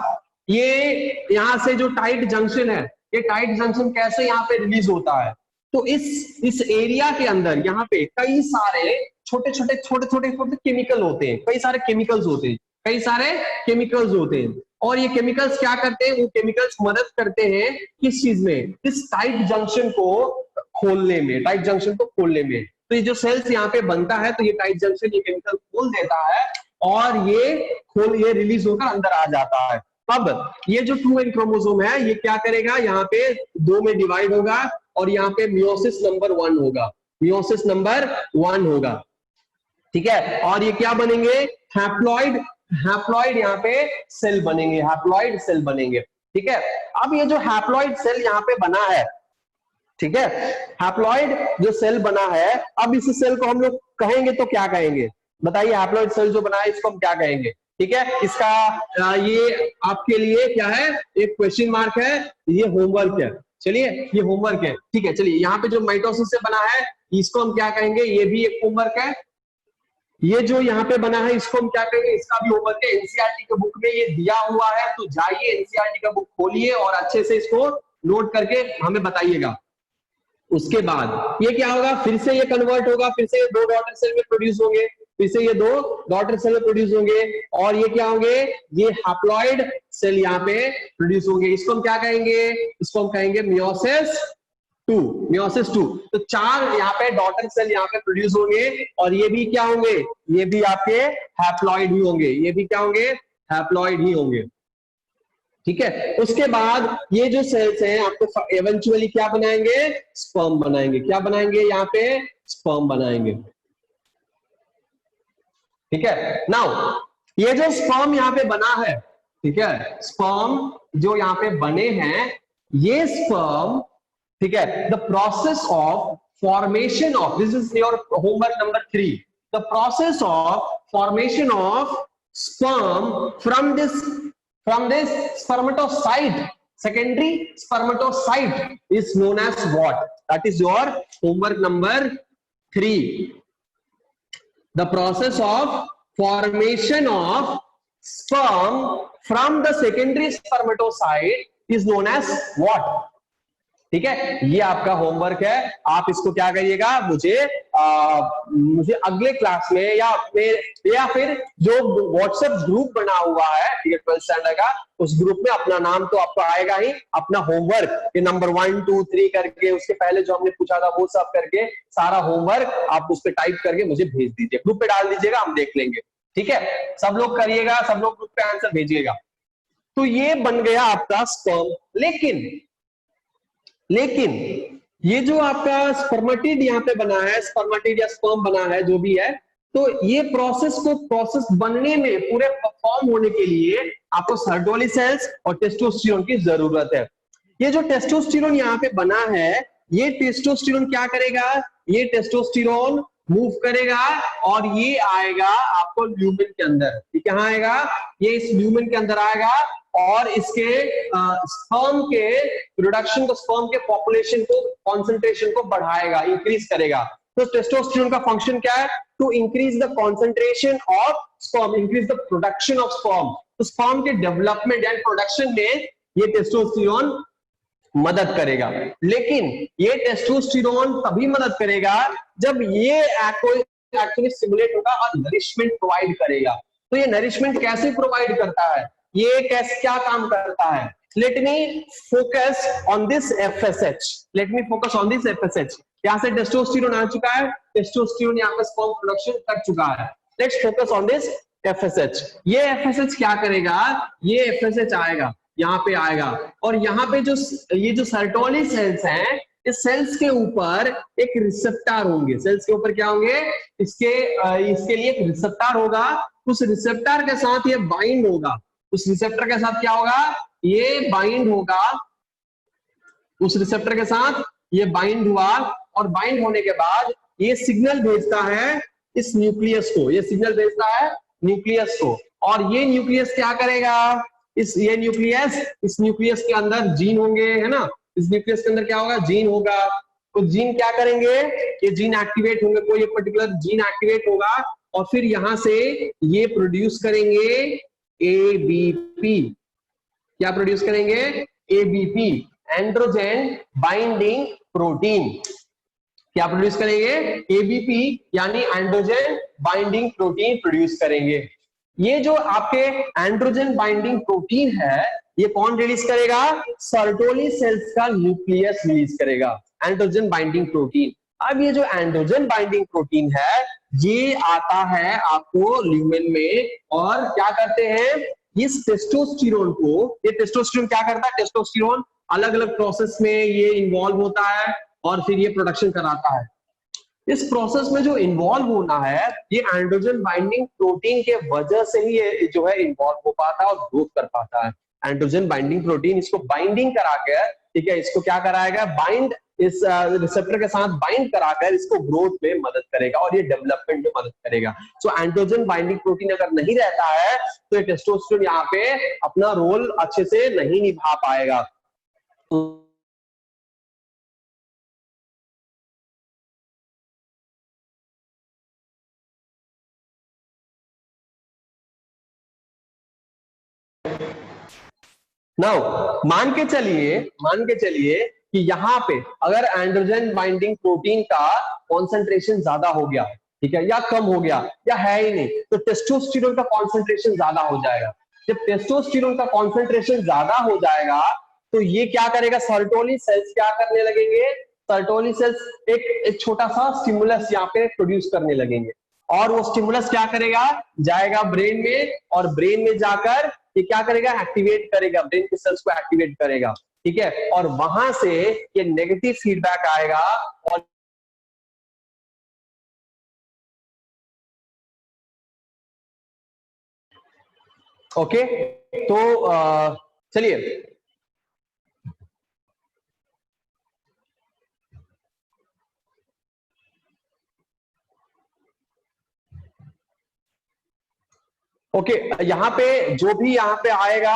ये यहाँ से जो टाइट जंक्शन है, ये टाइट जंक्शन कैसे यहाँ पे रिलीज होता है, तो इस एरिया के अंदर यहाँ पे कई सारे छोटे छोटे केमिकल होते हैं, कई सारे केमिकल्स होते हैं और ये केमिकल्स क्या करते हैं, वो केमिकल्स मदद करते हैं किस चीज में, इस टाइट जंक्शन को खोलने में। तो ये जो सेल्स यहाँ पे बनता है, तो ये टाइट जंक्शन ये केमिकल खोल देता है और ये रिलीज होकर अंदर आ जाता है। अब ये जो 2n क्रोमोसोम है ये क्या करेगा, यहाँ पे 2 में डिवाइड होगा और यहाँ पे मियोसिस नंबर 1 होगा। ठीक है, और ये क्या बनेंगे, हैप्लॉइड यहाँ पे सेल बनेंगे। ठीक है, अब ये जो हैप्लॉइड सेल यहाँ पे बना है, ठीक है, हैप्लॉइड जो सेल बना है, अब इस सेल को हम लोग कहेंगे तो क्या कहेंगे, बताइए, हैप्लॉइड सेल जो बना है इसको हम क्या कहेंगे। ठीक है, इसका ये आपके लिए क्या है, एक क्वेश्चन मार्क है, ये होमवर्क है, चलिए ये होमवर्क है। ठीक है, चलिए यहाँ पे जो माइटोसिस से बना है इसको हम क्या कहेंगे, ये भी एक होमवर्क है। ये जो यहाँ पे बना है इसको हम क्या कहेंगे, इसका भी होमवर्क है, एनसीईआरटी के बुक में ये दिया हुआ है, तो जाइए एनसीईआरटी का बुक खोलिए और अच्छे से इसको नोट करके हमें बताइएगा। उसके बाद ये क्या होगा, फिर से ये कन्वर्ट होगा, फिर से ये 2 डॉटर सेल में प्रोड्यूस होंगे, फिर से ये 2 डॉटर सेल में प्रोड्यूस होंगे और ये क्या होंगे, ये हैप्लॉइड सेल यहाँ पे प्रोड्यूस होंगे। इसको हम क्या कहेंगे, इसको हम कहेंगे मियोसिस 2। तो 4 यहाँ पे डॉटर सेल यहाँ पे प्रोड्यूस होंगे और ये भी क्या होंगे, ये भी आपके हैप्लॉइड ही होंगे। ठीक है, उसके बाद ये जो सेल्स हैं आपको इवेंचुअली क्या बनाएंगे, स्पर्म बनाएंगे। क्या बनाएंगे, यहाँ पे स्पर्म बनाएंगे। ठीक है, नाउ ये जो स्पर्म यहाँ पे बना है, ठीक है, स्पर्म जो यहाँ पे बने हैं, ये स्पर्म, ठीक है, the process of formation of, this is your homework number 3, the process of formation of sperm from this spermatocyte, secondary spermatocyte is known as what? That is your homework number 3. The process of formation of sperm from the secondary spermatocyte is known as what? ठीक है, ये आपका होमवर्क है। आप इसको क्या करिएगा, मुझे अगले क्लास में या फिर जो व्हाट्सएप ग्रुप बना हुआ है, ठीक है, 12th स्टैंडर्ड का, उस ग्रुप में अपना नाम तो आपको आएगा ही, अपना होमवर्क ये नंबर 1 2 3 करके, उसके पहले जो हमने पूछा था वो सब करके, सारा होमवर्क आप उस पर टाइप करके मुझे भेज दीजिए, ग्रुप पे डाल दीजिएगा, हम देख लेंगे। ठीक है, सब लोग करिएगा, सब लोग ग्रुप पे आंसर भेजिएगा। तो ये बन गया आपका स्पर्म। लेकिन ये जो आपका स्पर्मेटिड यहाँ पे बना है, स्पर्मेटिड या स्पर्म बना है, जो भी है, तो ये प्रोसेस बनने में, पूरे फॉर्म होने के लिए आपको सर्टोली सेल्स और टेस्टोस्टेरोन की जरूरत है। ये जो टेस्टोस्टेरोन यहाँ पे बना है, ये टेस्टोस्टेरोन क्या करेगा, ये टेस्टोस्टेरोन मूव करेगा और ये आएगा आपको ल्यूमेन के अंदर। ये कहाँ आएगा, ये इस ल्यूमेन के अंदर आएगा और इसके स्पर्म के प्रोडक्शन को, स्पर्म के पॉपुलेशन को, कॉन्सेंट्रेशन को बढ़ाएगा, इंक्रीज करेगा। तो टेस्टोस्टेरोन का फंक्शन क्या है, to increase the concentration of sperm, increase the production of sperm. तो स्पर्म के डेवलपमेंट एंड प्रोडक्शन में ये टेस्टोस्टेरोन मदद करेगा। लेकिन ये टेस्टोस्टेरोन तभी मदद करेगा जब ये एक्चुअली स्टिमुलेट होगा और नरिशमेंट प्रोवाइड करेगा। तो ये नरिशमेंट कैसे प्रोवाइड करता है, ये कैसे क्या काम करता है? Let me focus on this FSH, let me focus on this FSH. यहां से टेस्टोस्टेरोन आ चुका है, टेस्टोस्टेरोन यहाँ पे स्पर्म प्रोडक्शन कर चुका है। Let's focus on this FSH. ये एफएसएच क्या करेगा, ये एफएसएच आएगा, यहाँ पे आएगा, और यहाँ पे जो ये जो सर्टोली सेल्स हैं, इस सेल्स के ऊपर एक रिसेप्टर होंगे। सेल्स के ऊपर क्या होंगे, इसके लिए एक रिसेप्टर होगा। उस रिसेप्टर के साथ ये बाइंड होगा, उस रिसेप्टर के साथ क्या होगा, ये बाइंड होगा, उस रिसेप्टर के साथ ये बाइंड हुआ, और बाइंड होने के बाद ये सिग्नल भेजता है इस न्यूक्लियस को, ये सिग्नल भेजता है न्यूक्लियस को, और ये न्यूक्लियस क्या करेगा, इस न्यूक्लियस के अंदर जीन होंगे, है ना, इस न्यूक्लियस के अंदर क्या होगा, जीन होगा। तो जीन क्या करेंगे, ये जीन एक्टिवेट होंगे, कोई एक पर्टिकुलर जीन एक्टिवेट होगा, और फिर यहां से ये प्रोड्यूस करेंगे एबीपी। क्या प्रोड्यूस करेंगे, एबीपी, एंड्रोजन बाइंडिंग प्रोटीन। क्या प्रोड्यूस करेंगे, एबीपी यानी एंड्रोजन बाइंडिंग प्रोटीन प्रोड्यूस करेंगे। ये जो आपके एंड्रोजन बाइंडिंग प्रोटीन है, ये कौन रिलीज करेगा, सर्टोली सेल्स का न्यूक्लियस रिलीज करेगा एंड्रोजन बाइंडिंग प्रोटीन। अब ये जो एंड्रोजन बाइंडिंग प्रोटीन है, ये आता है आपको ल्यूमेन में, और क्या करते हैं, इस टेस्टोस्टेरोन को, ये टेस्टोस्टेरोन क्या करता है, टेस्टोस्टेरोन अलग अलग प्रोसेस में ये इन्वॉल्व होता है, और फिर ये प्रोडक्शन कराता है। इस प्रोसेस में जो इन्वॉल्व होना है, ये एंड्रोजन बाइंडिंग प्रोटीन के वजह से ही ये जो है इन्वॉल्व हो पाता है और ग्रोथ कर पाता है। एंड्रोजन बाइंडिंग प्रोटीन इसको बाइंडिंग कराकर, ठीक है, इसको क्या कराएगा, बाइंड, इस रिसेप्टर के साथ बाइंड कराकर इसको ग्रोथ में मदद करेगा और ये डेवलपमेंट में मदद करेगा। सो एंड्रोजन बाइंडिंग प्रोटीन अगर नहीं रहता है तो ये टेस्टोस्टेरोन यहाँ पे अपना रोल अच्छे से नहीं निभा पाएगा। नाउ मान के चलिए कि यहाँ पे अगर एंड्रोजन बाइंडिंग प्रोटीन का कॉन्सेंट्रेशन ज्यादा हो गया, ठीक है, या कम हो गया, या है ही नहीं, तो टेस्टोस्टेरोन का कॉन्सेंट्रेशन ज्यादा हो जाएगा। जब टेस्टोस्टेरोन का कॉन्सेंट्रेशन ज्यादा हो जाएगा तो ये क्या करेगा, सर्टोली सेल्स क्या करने लगेंगे, सर्टोली सेल्स एक छोटा सा स्टिमुलस यहाँ पे प्रोड्यूस करने लगेंगे, और वो स्टिमुलस क्या करेगा, जाएगा ब्रेन में, और ब्रेन में जाकर ये क्या करेगा, एक्टिवेट करेगा, ब्रेन के सेल्स को एक्टिवेट करेगा, ठीक है, और वहां से ये नेगेटिव फीडबैक आएगा, और ओके। तो चलिए ओके, यहाँ पे जो भी यहाँ पे आएगा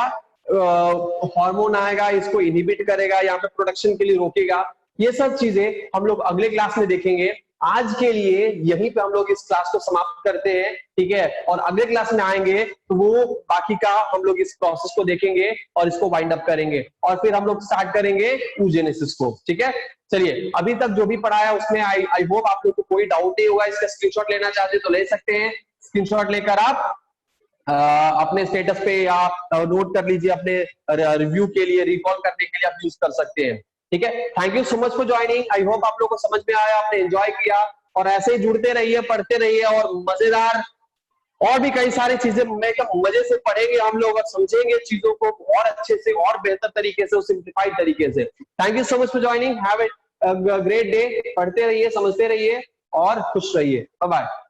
हार्मोन आएगा, इसको इनहिबिट करेगा, यहाँ पे प्रोडक्शन के लिए रोकेगा, ये सब चीजें हम लोग अगले क्लास में देखेंगे। आज के लिए यहीं पे हम लोग इस क्लास को समाप्त करते हैं, ठीक है, और अगले क्लास में आएंगे तो वो बाकी का हम लोग इस प्रोसेस को देखेंगे और इसको वाइंड अप करेंगे, और फिर हम लोग स्टार्ट करेंगे oogenesis को, ठीक है। चलिए, अभी तक जो भी पढ़ाया उसमें आई होप आप लोग को कोई डाउट नहीं होगा। इसका स्क्रीनशॉट लेना चाहते तो ले सकते हैं, स्क्रीनशॉट लेकर आप अपने स्टेटस पे या नोट कर लीजिए, अपने रिव्यू के लिए, रिकॉल करने के लिए आप यूज कर सकते हैं, ठीक है। Thank you so much for joining. I hope आप लोगों को समझ में आया, आपने एंजॉय किया, और ऐसे ही जुड़ते रहिए, पढ़ते रहिए, और मजेदार और भी कई सारी चीजें मैं मजे से पढ़ेंगे हम लोग, और समझेंगे चीजों को और अच्छे से और बेहतर तरीके से, सिंप्लीफाइड तरीके से। Thank you so much for joining. Have a great day. पढ़ते रहिए, समझते रहिए और खुश रहिए। Bye bye.